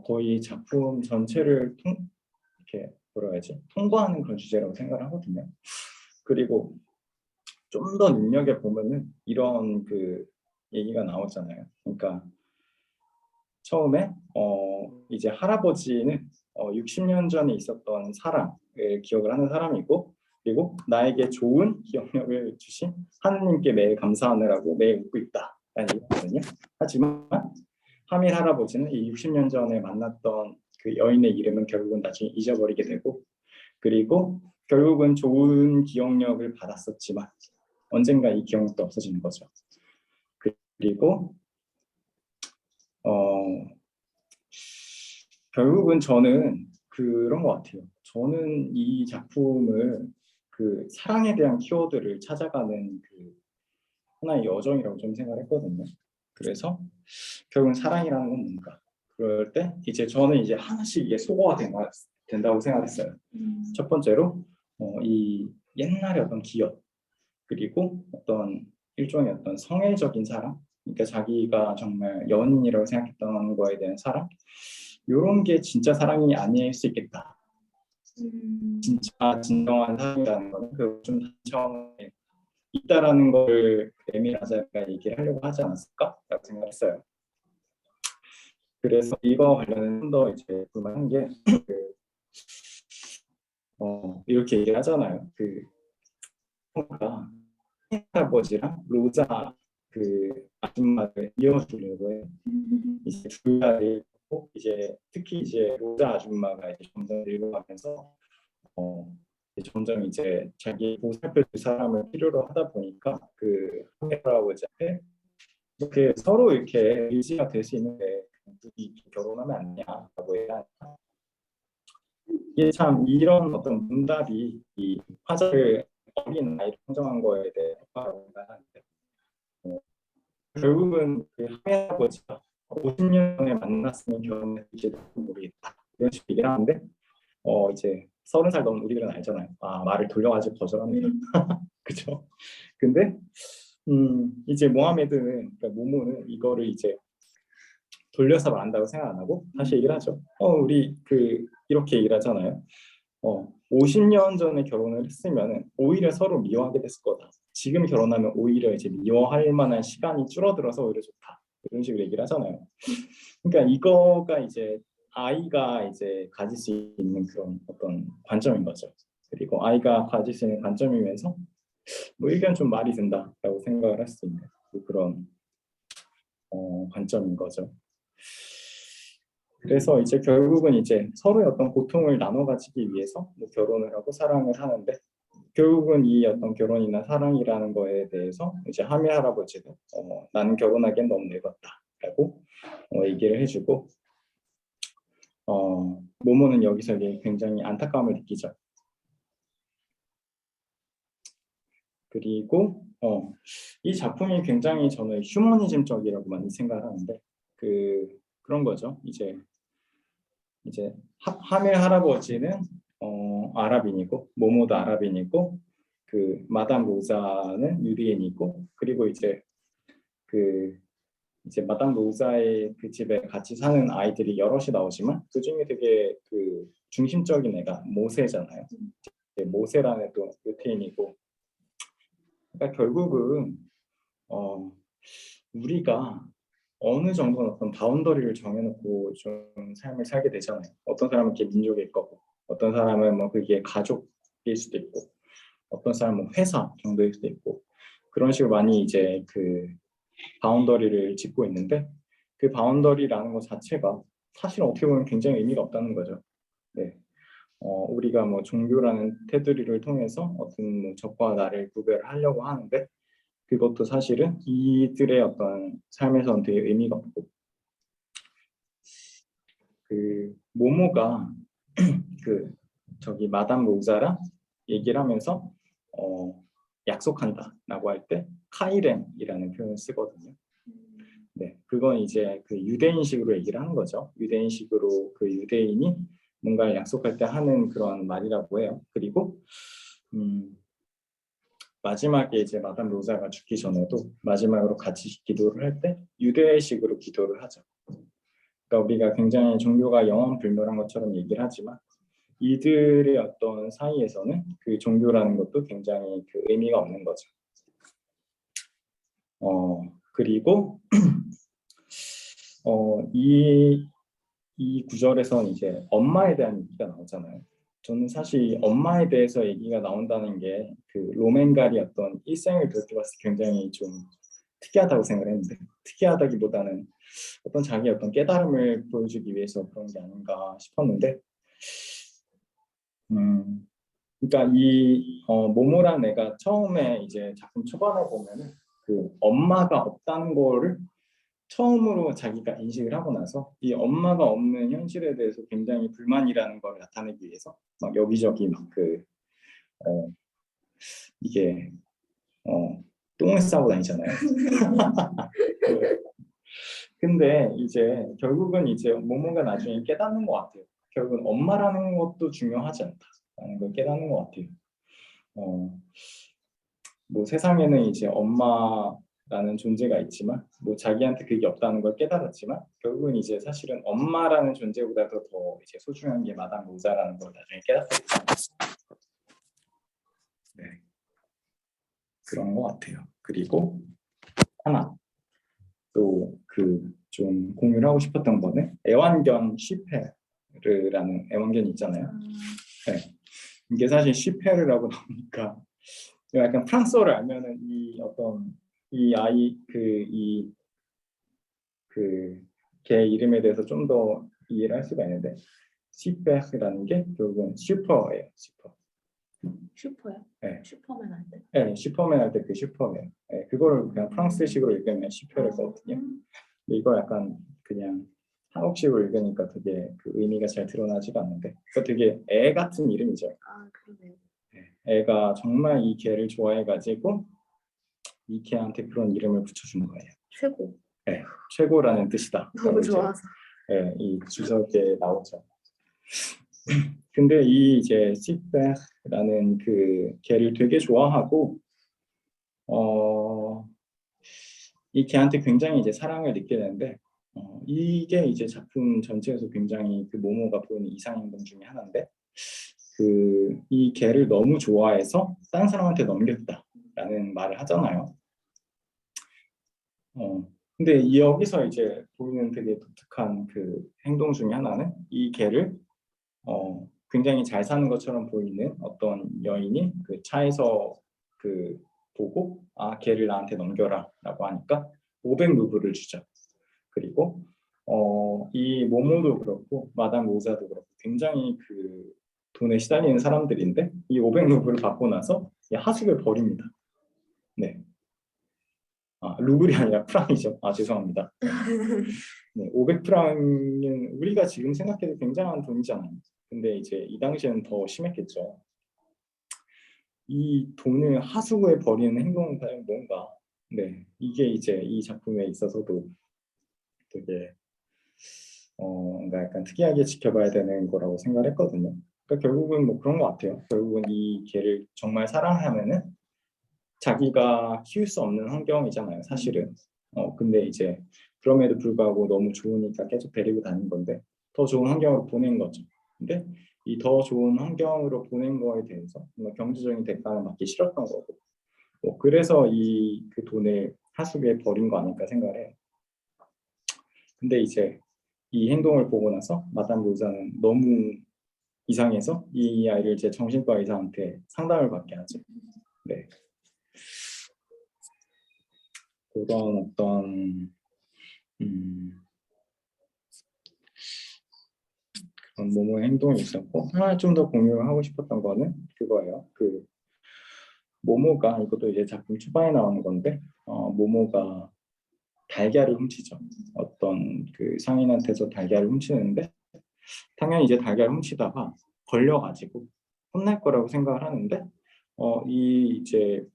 거의 작품 전체를 이렇게 뭐라 해야지 통과하는 그런 주제라고 생각을 하거든요. 그리고 좀 더 눈여겨 보면은 이런 그 얘기가 나오잖아요. 그러니까 처음에 이제 할아버지는 60년 전에 있었던 사랑을 기억을 하는 사람이고 그리고 나에게 좋은 기억력을 주신 하느님께 매일 감사하느라고 매일 웃고 있다라는 얘기거든요. 하지만 하밀 할아버지는 이 60년 전에 만났던 그 여인의 이름은 결국은 나중에 잊어버리게 되고 그리고 결국은 좋은 기억력을 받았었지만 언젠가 이 기억력도 없어지는 거죠. 그리고 결국은 저는 그런 것 같아요. 저는 이 작품을 그 사랑에 대한 키워드를 찾아가는 그 하나의 여정이라고 좀 생각했거든요. 그래서 결국은 사랑이라는 건 뭔가 그럴 때 이제 저는 이제 하나씩 이게 소거가 된다고 생각했어요. 첫 번째로 이 옛날의 어떤 기억 그리고 어떤 일종의 어떤 성애적인 사랑 그러니까 자기가 정말 연인이라고 생각했던 거에 대한 사랑 이런 게 진짜 사랑이 아닐 수 있겠다. 진짜 진정한 사랑이라는 거는 그좀 단청에 있다라는 걸 에밀 아자가 얘기를 하려고 하지 않았을까라고 생각했어요. 그래서 이거 관련해서 좀 더 이제 불만한 게 이렇게 얘기를 하잖아요. 그 할아버지랑 로자 그 아줌마를 이어주려고 해. 이제 둘 다 늙고 이제 특히 이제 로자 아줌마가 이제 점점 늙어가면서 이제 점점 이제 자기 보살펴줄 사람을 필요로 하다 보니까 그 할아버지한테 이렇게 서로 이렇게 의지가 될 수 있는데 둘이 결혼하면 안 되냐라고 얘기하니까 이게 참 이런 어떤 문답이 이 화자를 어린 아이를 성장한 거에 대해 결국은 그 할아버지가 50년 전에 만났으면 결혼했을지도 모르겠다. 이런 식으로 얘기를 하는데 이제 30살 넘은 우리들은 알잖아요. 아, 말을 돌려가지고 거절합니다. 그죠? 근데 이제 모하메드는, 그러니까 모모는 이거를 이제 돌려서 말한다고 생각 안 하고 다시 얘기를 하죠. 우리 이렇게 얘기를 하잖아요. 50년 전에 결혼을 했으면은 오히려 서로 미워하게 됐을 거다. 지금 결혼하면 오히려 이제 미워할 만한 시간이 줄어들어서 오히려 좋다. 이런 식으로 얘기를 하잖아요. 그러니까 이거가 이제 아이가 이제 가질 수 있는 그런 어떤 관점인 거죠. 그리고 아이가 가질 수 있는 관점이면서 뭐 의견 좀 말이 된다라고 생각을 할 수 있는 그런 관점인 거죠. 그래서 이제 결국은 이제 서로의 어떤 고통을 나눠 가지기 위해서 뭐 결혼을 하고 사랑을 하는데, 결국은 이 어떤 결혼이나 사랑이라는 거에 대해서 이제 하미 할아버지도 나는 결혼하기엔 너무 늙었다라고 얘기를 해주고, 모모는 여기서 이제 굉장히 안타까움을 느끼죠. 그리고 이 작품이 굉장히 저는 휴머니즘적이라고 많이 생각을 하는데 그런 거죠. 이제 하밀 할아버지는 아랍인이고 모모도 아랍인이고 마담 로자는 유리인이고, 그리고 이제 마담 로자의 그 집에 같이 사는 아이들이 여럿이 나오지만 그 중에 되게 중심적인 애가 모세잖아요. 모세라는 또 유태인이고, 그러니까 결국은 우리가 어느 정도는 어떤 바운더리를 정해놓고 좀 삶을 살게 되잖아요. 어떤 사람은 이렇게 민족일 거고, 어떤 사람은 뭐 그게 가족일 수도 있고, 어떤 사람은 뭐 회사 정도일 수도 있고, 그런 식으로 많이 이제 바운더리를 짓고 있는데, 그 바운더리라는 것 자체가 사실 어떻게 보면 굉장히 의미가 없다는 거죠. 네. 우리가 뭐 종교라는 테두리를 통해서 어떤 뭐 적과 나를 구별하려고 하는데, 그것도 사실은 이들의 어떤 삶에서는 되게 의미가 없고, 모모가 마담 로자랑 얘기를 하면서 약속한다라고 할 때 카이렘이라는 표현을 쓰거든요. 네, 그건 이제 유대인식으로 얘기를 하는 거죠. 유대인식으로 유대인이 뭔가 약속할 때 하는 그런 말이라고 해요. 그리고 마지막에 이제 마담 로자가 죽기 전에도 마지막으로 같이 기도를 할 때 유대식으로 기도를 하죠. 그러니까 우리가 굉장히 종교가 영원불멸한 것처럼 얘기를 하지만 이들의 어떤 사이에서는 그 종교라는 것도 굉장히 의미가 없는 거죠. 그리고 이 구절에서는 이제 엄마에 대한 얘기가 나오잖아요. 저는 사실 엄마에 대해서 얘기가 나온다는 게 로맨갈이 어떤 일생을 돌이켜봤을 때 굉장히 좀 특이하다고 생각을 했는데, 특이하다기보다는 어떤 자기 어떤 깨달음을 보여주기 위해서 그런 게 아닌가 싶었는데, 그러니까 이 모모란 애가 처음에 이제 작품 초반에 보면은 엄마가 없다는 거를 처음으로 자기가 인식을 하고 나서 이 엄마가 없는 현실에 대해서 굉장히 불만이라는 걸 나타내기 위해서 막 여기저기 이게 똥을 싸고 다니잖아요. 근데 이제 결국은 이제 모모가 나중에 깨닫는 것 같아요. 결국은 엄마라는 것도 중요하지 않다라는 걸 깨닫는 것 같아요. 뭐 세상에는 이제 엄마라는 존재가 있지만 뭐 자기한테 그게 없다는 걸 깨달았지만, 결국은 이제 사실은 엄마라는 존재보다도 더 이제 소중한 게 마담 로자라는 걸 나중에 깨닫거든요. 네, 그런 것 같아요. 그리고 하나 또 좀 공유를 하고 싶었던 거는 애완견 쉬페르라는 애완견이 있잖아요. 네. 이게 사실 쉬페르라고 나오니까 약간 프랑스어를 알면은 이 아이 개 이름에 대해서 좀 더 이해를 할 수가 있는데, 쉬페르라는 게 결국은 슈퍼예요. 슈퍼요? 네. 슈퍼맨 할 때? 네, 슈퍼맨 할 때 슈퍼맨. 네, 그거를 그냥 프랑스식으로 읽으면 슈페르거든요. 근데 이거 약간 그냥 한국식으로 읽으니까 되게 의미가 잘 드러나지가 않는데, 그거 되게 애 같은 이름이죠. 아, 그러네요. 네, 애가 정말 이 개를 좋아해가지고 이 개한테 그런 이름을 붙여준 거예요. 최고. 네, 최고라는 뜻이다. 너무 좋아서. 네, 이 주석에 나오죠. 근데 이 이제 시백라는 그 걔를 되게 좋아하고 이 걔한테 굉장히 이제 사랑을 느끼게 되는데 이게 이제 작품 전체에서 굉장히 그 모모가 보이는 이상행동 중에 하나인데 그 이 걔를 너무 좋아해서 딴 사람한테 넘겼다라는 말을 하잖아요. 근데 여기서 이제 보이는 되게 독특한 그 행동 중에 하나는 이 걔를 굉장히 잘 사는 것처럼 보이는 어떤 여인이 그 차에서 그 보고 걔를 나한테 넘겨라라고 하니까 500루블을 주죠. 그리고 이 모모도 그렇고 마담 로자도 그렇고 굉장히 그 돈에 시달리는 사람들인데 이 500루블을 받고 나서 이 하숙을 버립니다. 네. 루블이 아니라 프랑이죠. 죄송합니다. 네, 500프랑은 우리가 지금 생각해도 굉장한 돈이잖아요. 근데 이제 이 당시에는 더 심했겠죠. 이 돈을 하수구에 버리는 행동은 과연 뭔가? 네, 이게 이제 이 작품에 있어서도 되게 뭔가 약간 특이하게 지켜봐야 되는 거라고 생각을 했거든요. 그러니까 결국은 뭐 그런 것 같아요. 결국은 이 개를 정말 사랑하면은 자기가 키울 수 없는 환경이잖아요, 사실은. 근데 이제 그럼에도 불구하고 너무 좋으니까 계속 데리고 다닌 건데 더 좋은 환경으로 보낸 거죠. 근데 이 더 좋은 환경으로 보낸 거에 대해서 뭔가 경제적인 대가는 받기 싫었던 거고 그래서 이 그 돈을 하수구에 버린 거 아닐까 생각을 해요. 근데 이제 이 행동을 보고 나서 마담 로자는 너무 이상해서 이 아이를 이제 정신과 의사한테 상담을 받게 하죠. 네. 그런 어떤 그런 모모의 행동이 있었고 하나 좀 더 공유를 하고 싶었던 거는 그거예요. 그 모모가 이것도 이제 작품 초반에 나오는 건데 모모가 달걀을 훔치죠. 어떤 그 상인한테서 달걀을 훔치는데 당연히 이제 달걀을 훔치다가 걸려가지고 혼날 거라고 생각을 하는데 이 이제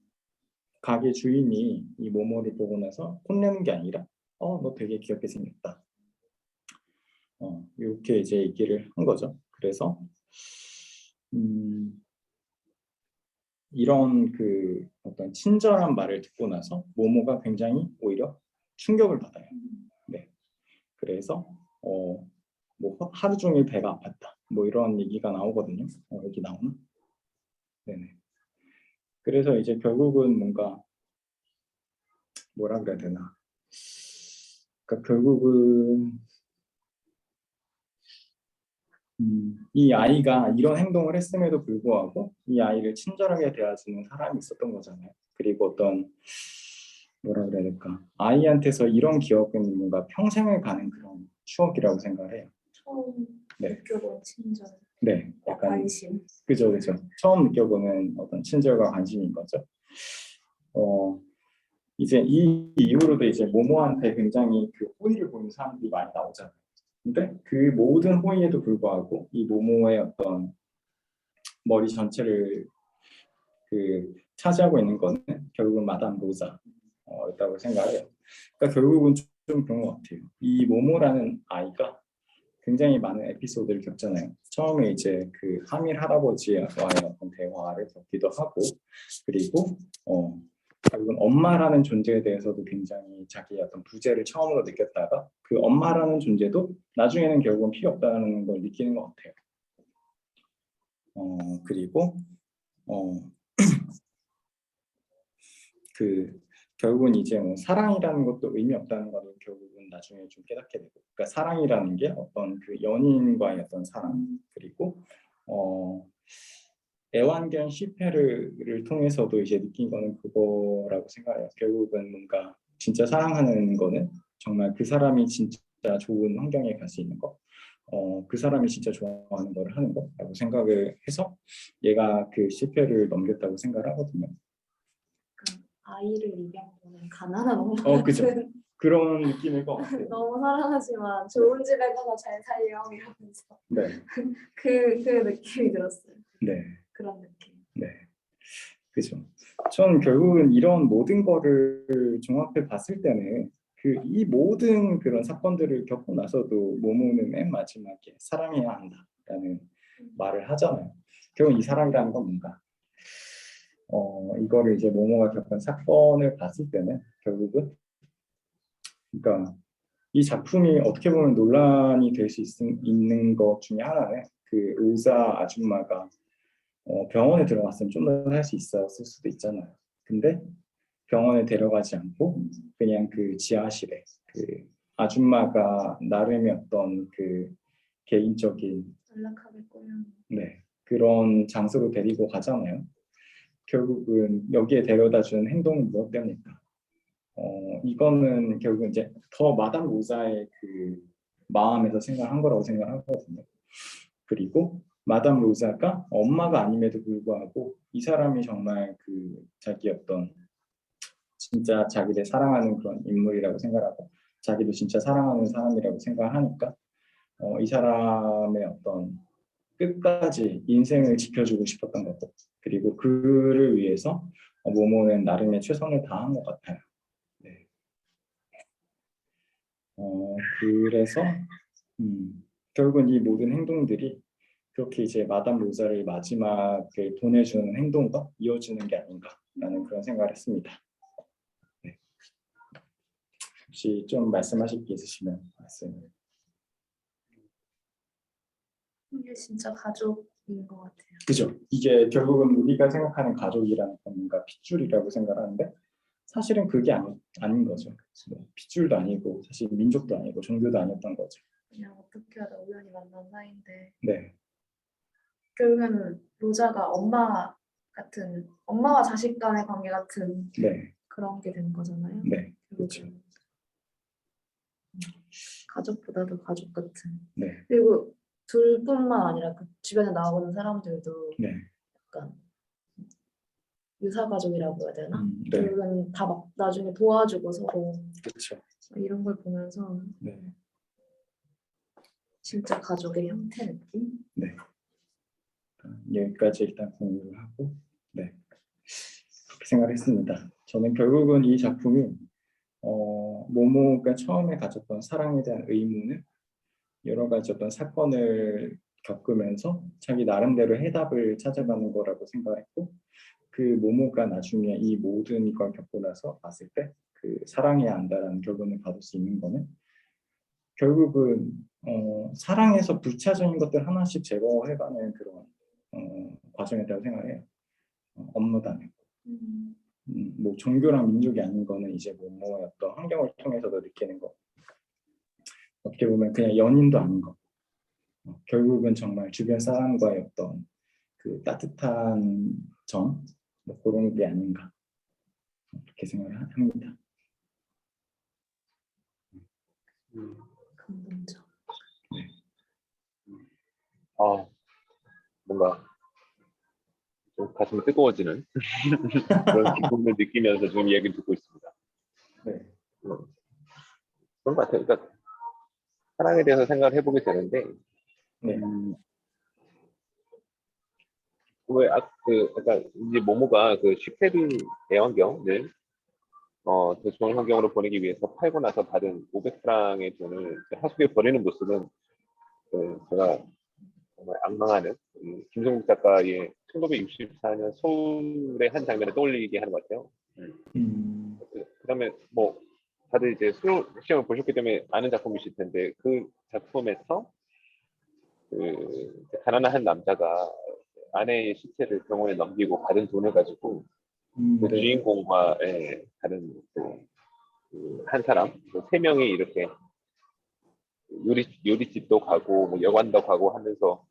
가게 주인이 이 모모를 보고 나서 혼내는 게 아니라 너 되게 귀엽게 생겼다. 이렇게 이제 얘기를 한 거죠. 그래서 이런 그 어떤 친절한 말을 듣고 나서 모모가 굉장히 오히려 충격을 받아요. 네. 그래서 뭐 하루 종일 배가 아팠다. 뭐 이런 얘기가 나오거든요. 여기 나오나? 네네. 그래서 이제 결국은 뭔가 뭐라 그래야 되나? 그러니까 결국은 이 아이가 이런 행동을 했음에도 불구하고 이 아이를 친절하게 대해주는 사람이 있었던 거잖아요. 그리고 어떤 뭐라 그래야 될까? 아이한테서 이런 기억은 뭔가 평생을 가는 그런 추억이라고 생각을 해요. 처음 느껴본 친절. 네, 약간 관심. 그죠. 처음 느껴보는 어떤 친절과 관심인 거죠. 이제 이 이후로도 이제 모모한테 굉장히 그 호의를 보이는 사람들이 많이 나오잖아요. 근데 그 모든 호의에도 불구하고 이 모모의 어떤 머리 전체를 그 차지하고 있는 거는 결국은 마담 로자였다고 생각해요. 그러니까 결국은 좀 그런 것 같아요. 이 모모라는 아이가 굉장히 많은 에피소드를 겪잖아요. 처음에 이제 그 하밀 할아버지와의 어떤 대화를 겪기도 하고, 그리고 결국은 엄마라는 존재에 대해서도 굉장히 자기의 어떤 부재를 처음으로 느꼈다가 그 엄마라는 존재도 나중에는 결국은 필요 없다는 걸 느끼는 것 같아요. 그리고 그 결국은 이제 뭐 사랑이라는 것도 의미 없다는 것을 결국은 나중에 좀 깨닫게 되고, 그러니까 사랑이라는 게 어떤 그 연인과의 어떤 사랑, 그리고 애완견 시페르를 통해서도 이제 느낀 거는 그거라고 생각해요. 결국은 뭔가 진짜 사랑하는 거는 정말 그 사람이 진짜 좋은 환경에 갈 수 있는 거, 그 사람이 진짜 좋아하는 걸 하는 거라고 생각을 해서 얘가 그 시페를 넘겼다고 생각을 하거든요. 아이를 입양하는 가난한 엄마 그죠. 그런 느낌일 것 같아요. 너무 사랑하지만 좋은 집에 가서 잘 살려 이러면서 네. 그 느낌이 들었어요. 네. 그런 느낌. 네. 그죠. 전 결국은 이런 모든 거를 종합해 봤을 때는 그 이 모든 그런 사건들을 겪고 나서도 모모는 맨 마지막에 사랑해야 한다라는 말을 하잖아요. 결국 이 사랑이라는 건 뭔가 이거를 이제 모모가 겪은 사건을 봤을 때는 결국은 그러니까 이 작품이 어떻게 보면 논란이 될 수 있는 것 중에 하나는 그 의사 아줌마가 병원에 들어갔으면 좀 더 할 수 있었을 수도 있잖아요. 근데 병원에 데려가지 않고 그냥 그 지하실에 그 아줌마가 나름의 어떤 그 개인적인 안락하게 꾸며. 네, 그런 장소로 데리고 가잖아요. 결국은 여기에 데려다 주는 행동은 무엇 때문일까? 이거는 결국 이제 더 마담 로자의 그 마음에서 생각한 거라고 생각하거든요. 그리고 마담 로자가 엄마가 아님에도 불구하고 이 사람이 정말 그 자기 어떤 진짜 자기를 사랑하는 그런 인물이라고 생각하고 자기도 진짜 사랑하는 사람이라고 생각하니까 이 사람의 어떤 끝까지 인생을 지켜주고 싶었던 거고 그리고 그를 위해서 모모는 나름의 최선을 다한 것 같아요. 네. 그래서 결국은 이 모든 행동들이 그렇게 이제 마담 로자를 마지막에 보내주는 행동과 이어지는 게 아닌가라는 그런 생각을 했습니다. 네. 혹시 좀 말씀하실 게 있으시면 말씀을. 이게 진짜 가족인 것 같아요. 그죠? 이게 결국은 우리가 생각하는 가족이라는 건 뭔가 핏줄이라고 생각하는데 사실은 그게 아닌 거죠. 뭐 핏줄도 아니고 사실 민족도 아니고 종교도 아니었던 거죠. 그냥 어떻게 하다 우연히 만난 사이인데 네, 결국에는 로자가 엄마와 자식 간의 관계 같은 네, 그런 게 되는 거잖아요. 네, 그렇죠. 결국은 가족보다도 가족 같은. 네, 그리고 둘뿐만 아니라 그 주변에 나오는 사람들도 네, 약간 유사 가족이라고 해야 되나? 네, 결국엔 다 막 나중에 도와주고 서로 그렇죠. 이런 걸 보면서 네, 진짜 가족의 형태 느낌? 네. 여기까지 일단 공유를 하고, 네, 그렇게 생각했습니다. 저는 결국은 이 작품이 모모가 처음에 가졌던 사랑에 대한 의문을 여러 가지 어떤 사건을 겪으면서 자기 나름대로 해답을 찾아가는 거라고 생각했고 그 모모가 나중에 이 모든 걸 겪고 나서 봤을 때 그 사랑해야 한다라는 결론을 받을 수 있는 거는 결국은 사랑에서 부차적인 것들 하나씩 제거해가는 그런 과정이라고 생각해요. 업무도 아니고 뭐 종교랑 민족이 아닌 거는 이제 모모의 어떤 환경을 통해서도 느끼는 거 어떻게 보면 그냥 연인도 아닌 거 결국은 정말 주변 사람과의 어떤 그 따뜻한 정, 뭐 그런 게 아닌가 그렇게 생각을 합니다. 감동적. 뭔가 좀 가슴이 뜨거워지는 그런 기분을 느끼면서 지금 얘기를 듣고 있습니다. 네, 그런 것 같아요. 그러니까 사랑에 대해서 생각을 해보게 되는데, 네, 그러니까 이제 모모가 그 시페르 애완경을 더 좋은 환경으로 보내기 위해서 팔고 나서 받은 500프랑의 돈을 하숙에 버리는 모습은 제가 정말 앙망하는 김성국 작가의 1964년 서울의 한 장면을 떠올리게 하는 것 같아요. 그다음에 뭐 다들 이제 시험을 보셨기 때문에 아는 작품이실 텐데 그 작품에서 그 가난한 한 남자가 아내의 시체를 병원에 넘기고 받은 돈을 가지고 그 네, 주인공과 다른 한 사람, 세 명이 이렇게 요리집도 가고 뭐 여관도 가고 하면서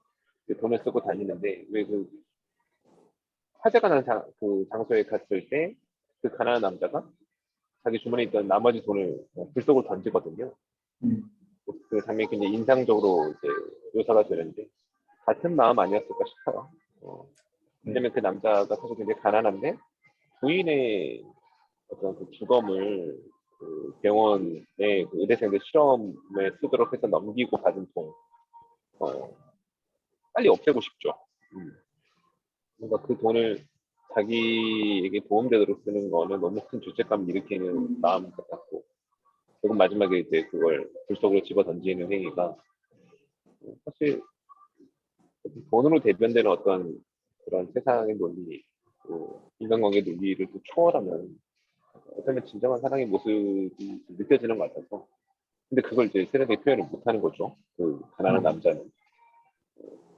돈을 쓰고 다니는데 왜 그 화재가 난 그 장소에 갔을 때 그 가난한 남자가 자기 주머니에 있던 나머지 돈을 불 속으로 던지거든요. 그 장면이 굉장히 인상적으로 이제 묘사가 되는데 같은 마음 아니었을까 싶어요. 왜냐면 그 남자가 사실 굉장히 가난한데 부인의 어떤 그 주검을 그 병원의 그 의대생들 실험에 쓰도록 해서 넘기고 받은 돈 빨리 없애고 싶죠. 뭔가 그 돈을 자기에게 도움되도록 쓰는 거는 너무 큰 죄책감을 일으키는 마음 같았고 조금 마지막에 이제 그걸 불 속으로 집어 던지는 행위가 사실 돈으로 대변되는 어떤 그런 세상의 논리, 인간관계 논리를 또 초월하면 어쩌면 진정한 사랑의 모습이 느껴지는 것 같아서. 근데 그걸 이제 세련되게 표현을 못하는 거죠. 그 가난한 남자는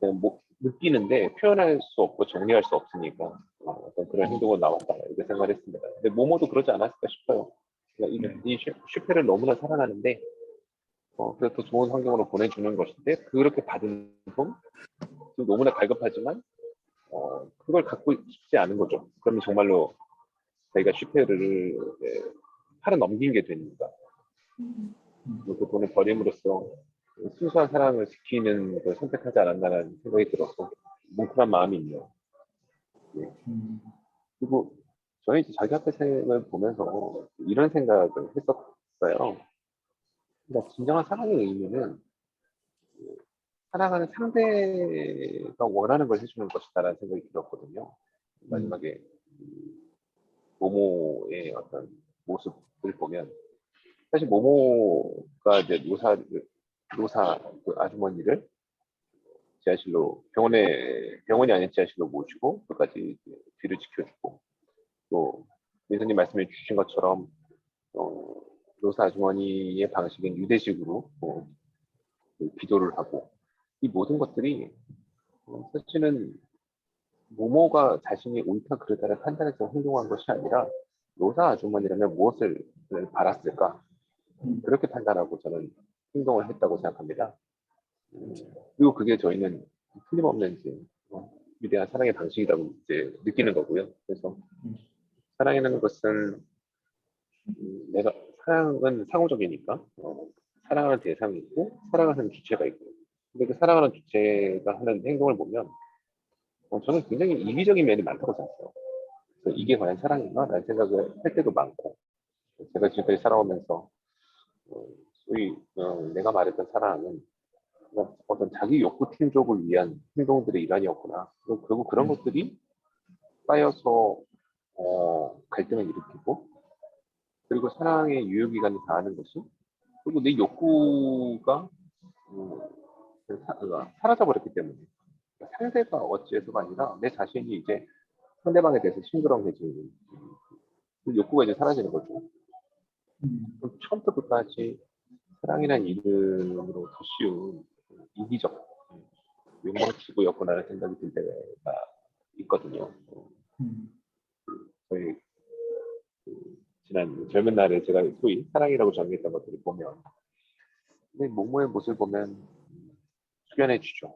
그냥 뭐 느끼는데 표현할 수 없고 정리할 수 없으니까 어떤 그런 행동으로 나왔다 이렇게 생각을 했습니다. 근데 모모도 그러지 않았을까 싶어요. 그러니까 이 슈페를 너무나 사랑하는데 그래서 더 좋은 환경으로 보내주는 것인데 그렇게 받은 돈 너무나 갈급하지만 그걸 갖고 싶지 않은 거죠. 그러면 정말로 자기가 슈페를 팔아 넘긴 게 됩니다. 그 돈을 버림으로써 순수한 사랑을 지키는 걸 선택하지 않았나라는 생각이 들어서 뭉클한 마음이 있네요. 예. 그리고 저희 이제 자기 학교 생을 보면서 이런 생각을 했었어요. 그러니까 진정한 사랑의 의미는 사랑하는 상대가 원하는 걸 해주는 것이다라는 생각이 들었거든요. 마지막에 모모의 어떤 모습을 보면 사실 모모가 이제 노사 그 아주머니를 지하실로 병원이 아닌 지하실로 모시고 끝까지 뒤를 지켜주고 또 예수님 말씀해 주신 것처럼 노사 아주머니의 방식인 유대식으로 기도를 하고 이 모든 것들이 사실은 모모가 자신이 옳다 그르다를 판단해서 행동한 것이 아니라 노사 아주머니라면 무엇을 바랐을까 그렇게 판단하고 저는 행동을 했다고 생각합니다. 그리고 그게 저희는 틀림없는 이제 위대한 사랑의 방식이라고 이제 느끼는 거고요. 그래서 사랑이라는 것은 사랑은 상호적이니까 사랑하는 대상이 있고 사랑하는 주체가 있고 근데 그 사랑하는 주체가 하는 행동을 보면 저는 굉장히 이기적인 면이 많다고 생각해요. 그래서 이게 과연 사랑인가? 라는 생각을 할 때도 많고 제가 지금까지 살아오면서 소위 내가 말했던 사랑은 어떤 자기 욕구 충족을 위한 행동들의 일환이었구나. 결국 그런 것들이 쌓여서 갈등을 일으키고 그리고 사랑의 유효기간이 다하는 것이 그리고 내 욕구가 사라져버렸기 때문에 상대가 어찌해서가 아니라 내 자신이 이제 상대방에 대해서 싱그러워지는 그 욕구가 이제 사라지는 거죠. 그럼 처음부터 끝까지 사랑이라는 이름으로 더 쉬운 이기적 욕망치고였구나라는 생각이 들 때가 있거든요. 저희 지난 젊은 날에 제가 소위 사랑이라고 정의했던 것들을 보면 근데 모모의 모습을 보면 숙연해 주죠.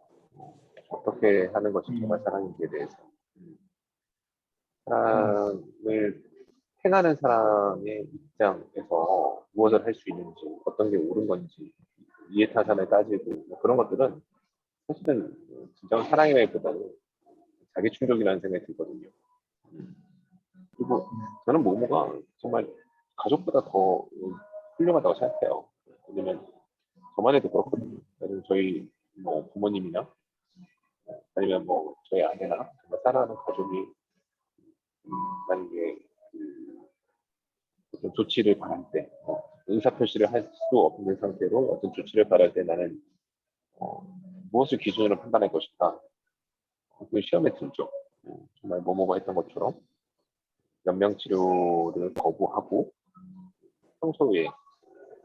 어떻게 하는 것이 정말 사랑인지에 대해서 사랑을 행하는 사람의 입장에서 무엇을 할 수 있는지 어떤 게 옳은 건지 이해타산을 따지고 뭐 그런 것들은 사실은 진정 사랑이라기보다는 자기 충족이라는 생각이 들거든요. 그리고 저는 모모가 정말 가족보다 더 훌륭하다고 생각해요. 왜냐면 저만 해도 그렇거든요. 저희 뭐 부모님이나 아니면 뭐 저희 아내나 정말 사랑하는 가족이 만약에 어떤 조치를 바랄 때 의사 표시를 할 수 없는 상태로 어떤 조치를 바랄 때 나는 무엇을 기준으로 판단할 것인가 그 시험에 들죠. 정말 뭐뭐가 했던 것처럼 연명 치료를 거부하고 평소에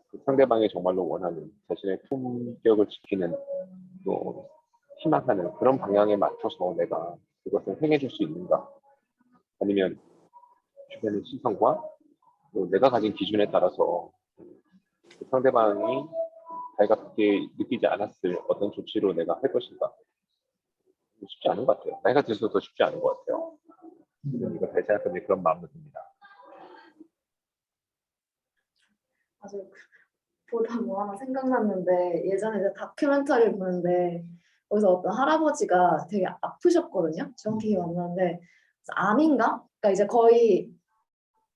그 상대방이 정말로 원하는 자신의 품격을 지키는 또 희망하는 그런 방향에 맞춰서 내가 그것을 행해줄 수 있는가 아니면 주변의 시선과 또 내가 가진 기준에 따라서 그 상대방이 달갑게 느끼지 않았을 어떤 조치로 내가 할 것인가 쉽지 않은 것 같아요. 나이가 들수록 더 쉽지 않은 것 같아요. 이거 다시 생각하면 그런 마음도 듭니다. 아주 보다 뭐 하나 생각났는데 예전에 제가 다큐멘터리를 보는데 거기서 어떤 할아버지가 되게 아프셨거든요. 정확히 기억 안 나는데 암인가? 그러니까 이제 거의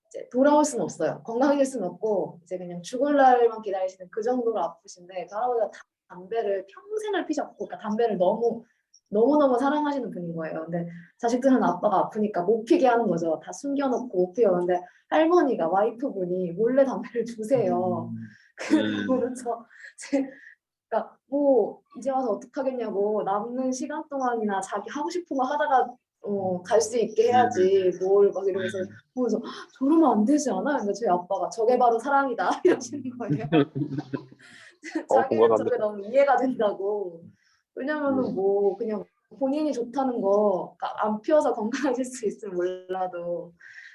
이제 돌아올 수는 없어요. 건강해질 수는 없고 이제 그냥 죽을 날만 기다리시는 그 정도로 아프신데 그 할아버지가 담배를 평생을 피셨고 그러니까 담배를 너무 너무너무 사랑하시는 분인 거예요. 근데 자식들은 아빠가 아프니까 못 피게 하는 거죠. 다 숨겨놓고 못 피요. 근데 할머니가 와이프분이 몰래 담배를 주세요. 그러면서 그러니까 뭐 이제 와서 어떡하겠냐고 남는 시간 동안이나 자기 하고 싶은 거 하다가 갈 수 있게 해야지 뭘 막 이러면서 보면서 저러면 안 되지 않아? 근데 저희 아빠가 저게 바로 사랑이다 이러시는 거예요. 자기는 공감합니다. 저게 너무 이해가 된다고. 왜냐면은 뭐 그냥 본인이 좋다는 거 안 피워서 건강해질 수 있으면 몰라도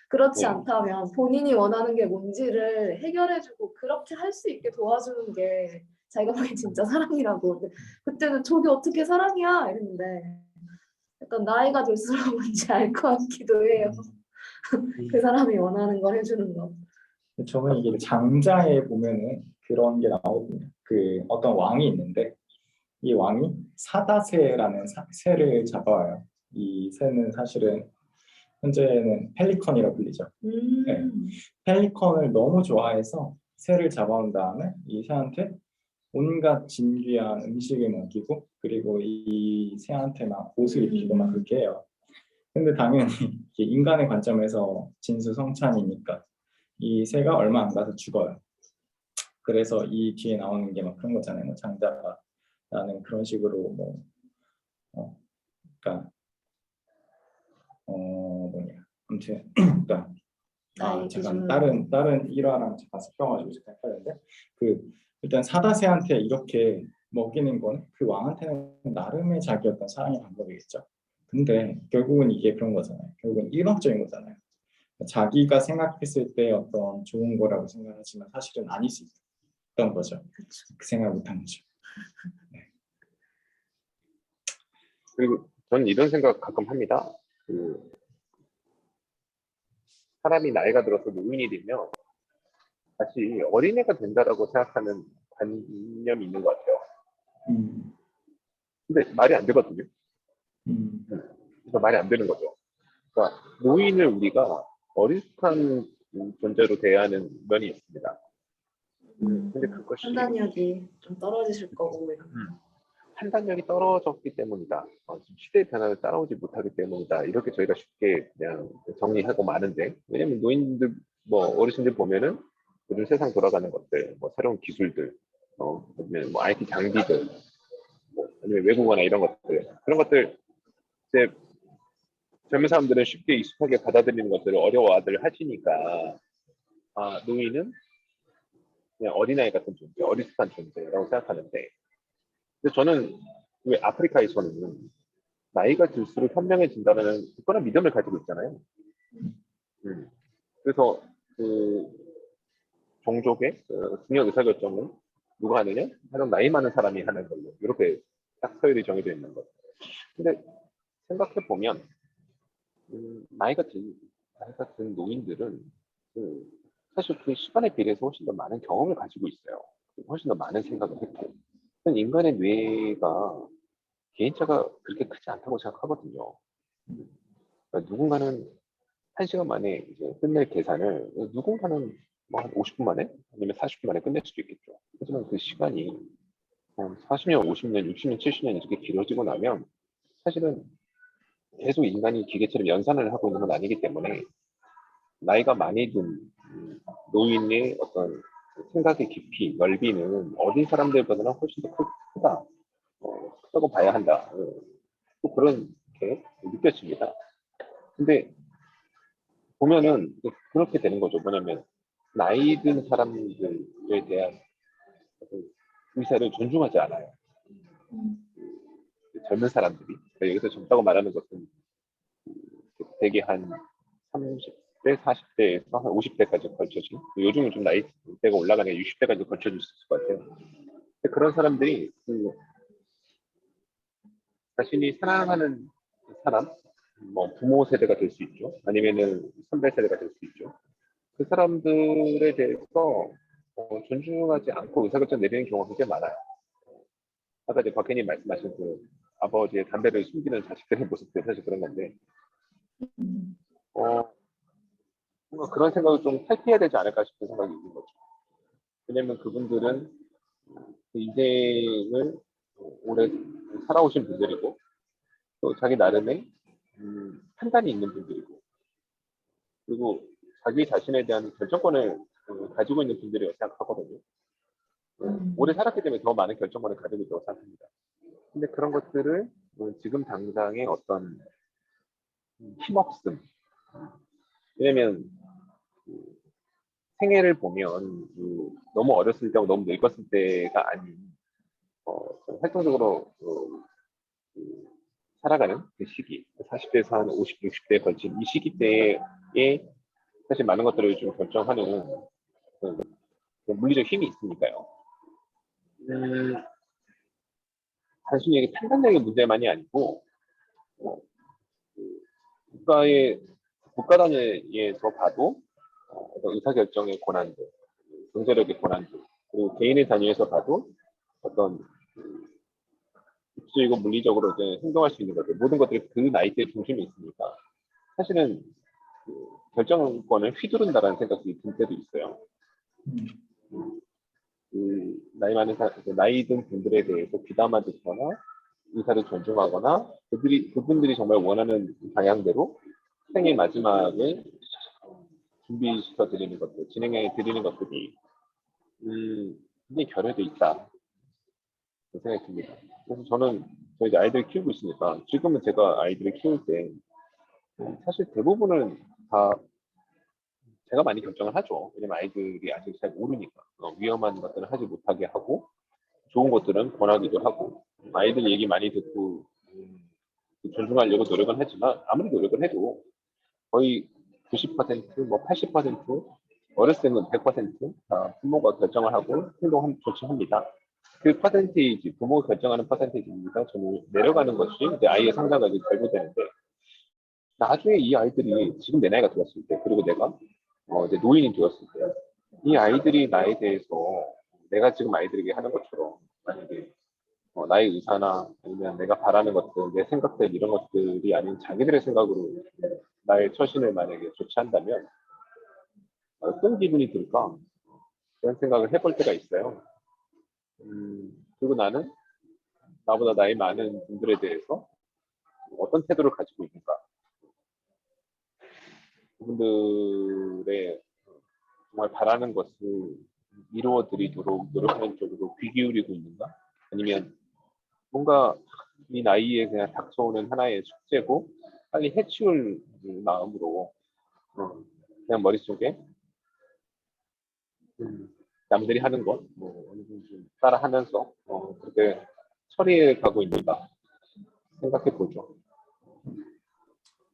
그렇지 네. 않다면 본인이 원하는 게 뭔지를 해결해주고 그렇게 할 수 있게 도와주는 게 자기가 보기엔 진짜 사랑이라고. 근데 그때는 저게 어떻게 사랑이야 이랬는데 약간 나이가 들수록 뭔지 알 것 같기도 해요. 그 사람이 원하는 걸 해주는 거. 저는 이게 장자에 보면은 그런 게 나오거든요. 그 어떤 왕이 있는데 이 왕이 사다새라는 새를 잡아와요. 이 새는 사실은 현재는 펠리컨이라고 불리죠. 네. 펠리컨을 너무 좋아해서 새를 잡아온 다음에 이 새한테 온갖 진귀한 음식을 먹이고 그리고 이 새한테 막 옷을 입히고 막 그렇게 해요. 근데 당연히 이게 인간의 관점에서 진수성찬이니까 이 새가 얼마 안 가서 죽어요. 그래서 이 뒤에 나오는 게 막 그런 거잖아요. 뭐 장자가 나는 그런 식으로 뭐 그러니까 뭐냐 아무튼 그러니까 잠깐 다른 일화랑 잠깐 섞여가지고 잠깐 헷갈렸는데 그 일단 사다새한테 이렇게 먹이는 건 그 왕한테는 나름의 자기 어떤 사랑의 방법이겠죠. 근데 결국은 이게 그런 거잖아요. 결국은 일방적인 거잖아요. 자기가 생각했을 때 어떤 좋은 거라고 생각하지만 사실은 아닐 수 있던 거죠. 그 생각 못한 거죠. 네. 그리고 저는 이런 생각 가끔 합니다. 사람이 나이가 들어서 노인이 되면 다시 어린애가 된다라고 생각하는 관념이 있는 것 같아요. 근데 말이 안 되거든요. 그래서 말이 안 되는 거죠. 그러니까 노인을 우리가 어리숙한 존재로 대하는 면이 있습니다. 근데 그것이 판단력이 좀 떨어지실 거고 이런. 판단력이 떨어졌기 때문이다. 시대의 변화를 따라오지 못하기 때문이다. 이렇게 저희가 쉽게 그냥 정리하고 마는데, 왜냐면 노인들, 뭐 어르신들 보면은 요즘 세상 돌아가는 것들, 뭐 새로운 기술들, 아니면 뭐 IT 장비들, 뭐 아니면 외국어나 이런 것들, 그런 것들 이제 젊은 사람들은 쉽게 익숙하게 받아들이는 것들을 어려워들 하시니까 노인은 그냥 어린아이 같은 존재, 어리숙한 존재라고 생각하는데, 근데 저는 왜 아프리카에서는 나이가 들수록 현명해진다는 굳건한 믿음을 가지고 있잖아요. 그래서 그 종족의 중요한 의사결정은 누가 하느냐? 가장 나이 많은 사람이 하는 걸로 이렇게 딱 서열이 정해져 있는 거죠. 근데 생각해 보면 나이가 든 노인들은 사실 그 시간에 비례해서 훨씬 더 많은 경험을 가지고 있어요. 훨씬 더 많은 생각을 했고, 인간의 뇌가 개인차가 그렇게 크지 않다고 생각하거든요. 그러니까 누군가는 1시간 만에 이제 끝낼 계산을 누군가는 뭐 한 50분 만에 아니면 40분 만에 끝낼 수도 있겠죠. 하지만 그 시간이 40년, 50년, 60년, 70년 이렇게 길어지고 나면 사실은 계속 인간이 기계처럼 연산을 하고 있는 건 아니기 때문에 나이가 많이 든 노인의 어떤 생각의 깊이, 넓이는 어린 사람들보다는 훨씬 더 크다. 크다고 봐야 한다. 또 그렇게 느껴집니다. 근데 보면은 그렇게 되는 거죠. 뭐냐면 나이 든 사람들에 대한 의사를 존중하지 않아요. 젊은 사람들이. 그러니까 여기서 젊다고 말하는 것은 대개 한 30대, 40대에서 한 50대까지 걸쳐진, 요즘은 좀 나이대가 올라가니까 60대까지 걸쳐질 수 있을 것 같아요. 근데 그런 사람들이 자신이 사랑하는 사람, 뭐 부모 세대가 될 수 있죠. 아니면은 선배 세대가 될 수 있죠. 그 사람들에 대해서 존중하지 않고 의사결정 내리는 경우가 굉장히 많아요. 아까 이제 박혜님 말씀하신 그 아버지의 담배를 숨기는 자식들의 모습도 사실 그런 건데, 뭔가 그런 생각을 좀 탈피해야 되지 않을까 싶은 생각이 있는 거죠. 왜냐면 그분들은 그 인생을 오래 살아오신 분들이고, 또 자기 나름의 판단이 있는 분들이고, 그리고 자기 자신에 대한 결정권을 가지고 있는 분들이라고 생각하거든요. 오래 살았기 때문에 더 많은 결정권을 가지고 있다고 생각합니다. 근데 그런 것들을 지금 당장의 어떤 힘없음, 왜냐면 생애를 보면 너무 어렸을 때하고 너무 늙었을 때가 아닌 좀 활동적으로 살아가는 그 시기, 40대에서 한 50, 60대에 걸친 이 시기 때에 사실 많은 것들을 좀 결정하는 물리적 힘이 있으니까요. 단순히 이게 판단력의 문제만이 아니고 국가 단위에서 봐도 어떤 의사결정의 권한들, 경제력의 권한들, 그리고 개인의 단위에서 봐도 어떤 입수이고 물리적으로 이제 행동할 수 있는 것들, 모든 것들이 그 나이대의 중심에 있으니까 사실은 결정권을 휘두른다라는 생각이 들 때도 있어요. 나이 든 분들에 대해서 귀담아 듣거나 의사를 존중하거나 그분들이 정말 원하는 방향대로 생의 마지막에 준비시켜 드리는 것들, 진행해 드리는 것들이 굉장히 결여돼 있다 생각이 듭니다. 그래서 저는 이제 아이들을 키우고 있으니까 지금은 제가 아이들을 키울 때 사실 대부분은 다 제가 많이 결정을 하죠. 왜냐면 아이들이 아직 잘 모르니까 위험한 것들은 하지 못하게 하고 좋은 것들은 권하기도 하고 아이들 얘기 많이 듣고 존중하려고 노력은 하지만 아무리 노력을 해도 거의 90%, 뭐 80% 어렸을 때는 100% 부모가 결정을 하고 조치합니다. 그 퍼센테이지, 부모가 결정하는 퍼센테이지입니다. 저는 내려가는 것이 이제 아이의 성장까지 결부되는데 나중에 이 아이들이 지금 내 나이가 되었을 때 그리고 내가 이제 노인이 되었을 때 이 아이들이 나에 대해서 내가 지금 아이들에게 하는 것처럼 만약에 나의 의사나 아니면 내가 바라는 것들, 내 생각들 이런 것들이 아닌 자기들의 생각으로 나의 처신을 만약에 조치한다면 어떤 기분이 들까? 그런 생각을 해볼 때가 있어요. 그리고 나는 나보다 나이 많은 분들에 대해서 어떤 태도를 가지고 있는가? 그분들의 정말 바라는 것을 이루어드리도록 노력하는 쪽으로 귀 기울이고 있는가? 아니면 뭔가 이 나이에 그냥 닥쳐오는 하나의 숙제고 빨리 해치울 마음으로 그냥 머릿속에 남들이 하는 것 어느 정도 좀 따라하면서 그렇게 처리해 가고 있는가 생각해 보죠.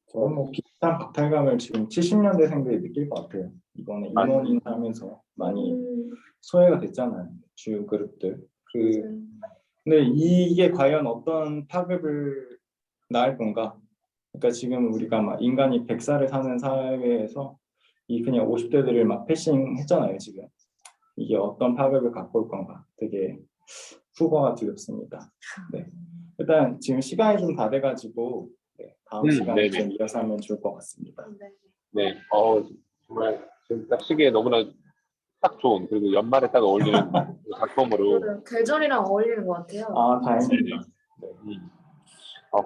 저는 뭐 비슷한 박탈감을 지금 70년대생들이 느낄 것 같아요. 이번에 임원 인사하면서 많이 소외가 됐잖아요. 주요 그룹들. 근데 이게 과연 어떤 파급을 낳을 건가? 그러니까 지금 우리가 막 인간이 100살을 사는 사회에서 이 그냥 50대들을 막 패싱했잖아요. 지금 이게 어떤 파급을 갖고 올 건가? 되게 후보가 두렵습니다. 네. 일단 지금 시간이 좀 다 돼가지고 다음 시간에 네네. 좀 이어서 하면 좋을 것 같습니다. 네, 정말 지금 딱 시기에 너무나 딱 좋은 그리고 연말에 딱 어울리는 작품으로 계절이랑 어울리는 것 같아요. 아, 다행입니다.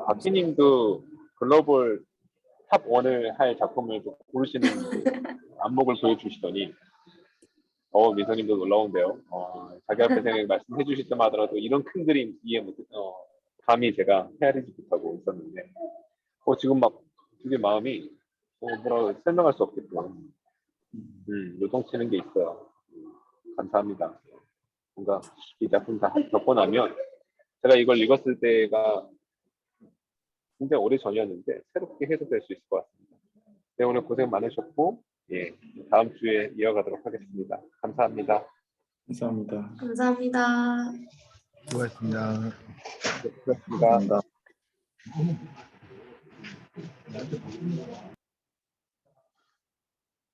박희님도 글로벌 탑 1을 할 작품을 좀 고르시는 안목을 보여주시더니 미소님도 놀라운데요. 자기 앞에 생각 말씀해 주실 때마다도 이런 큰 그림 이해 못 감히 제가 헤아리지 못하고 있었는데 지금 막 되게 마음이 뭐라 설명할 수 없게끔 요동치는 게 있어요. 감사합니다. 뭔가 이 작품 다 겪고 나면 제가 이걸 읽었을 때가 굉장히 오래 전이었는데 새롭게 해석될 수 있을 것 같습니다. 네, 오늘 고생 많으셨고 다음 주에 이어가도록 하겠습니다. 감사합니다. 감사합니다. 감사합니다. 수고하셨습니다. 네, 수고하셨습니다. 감사합니다.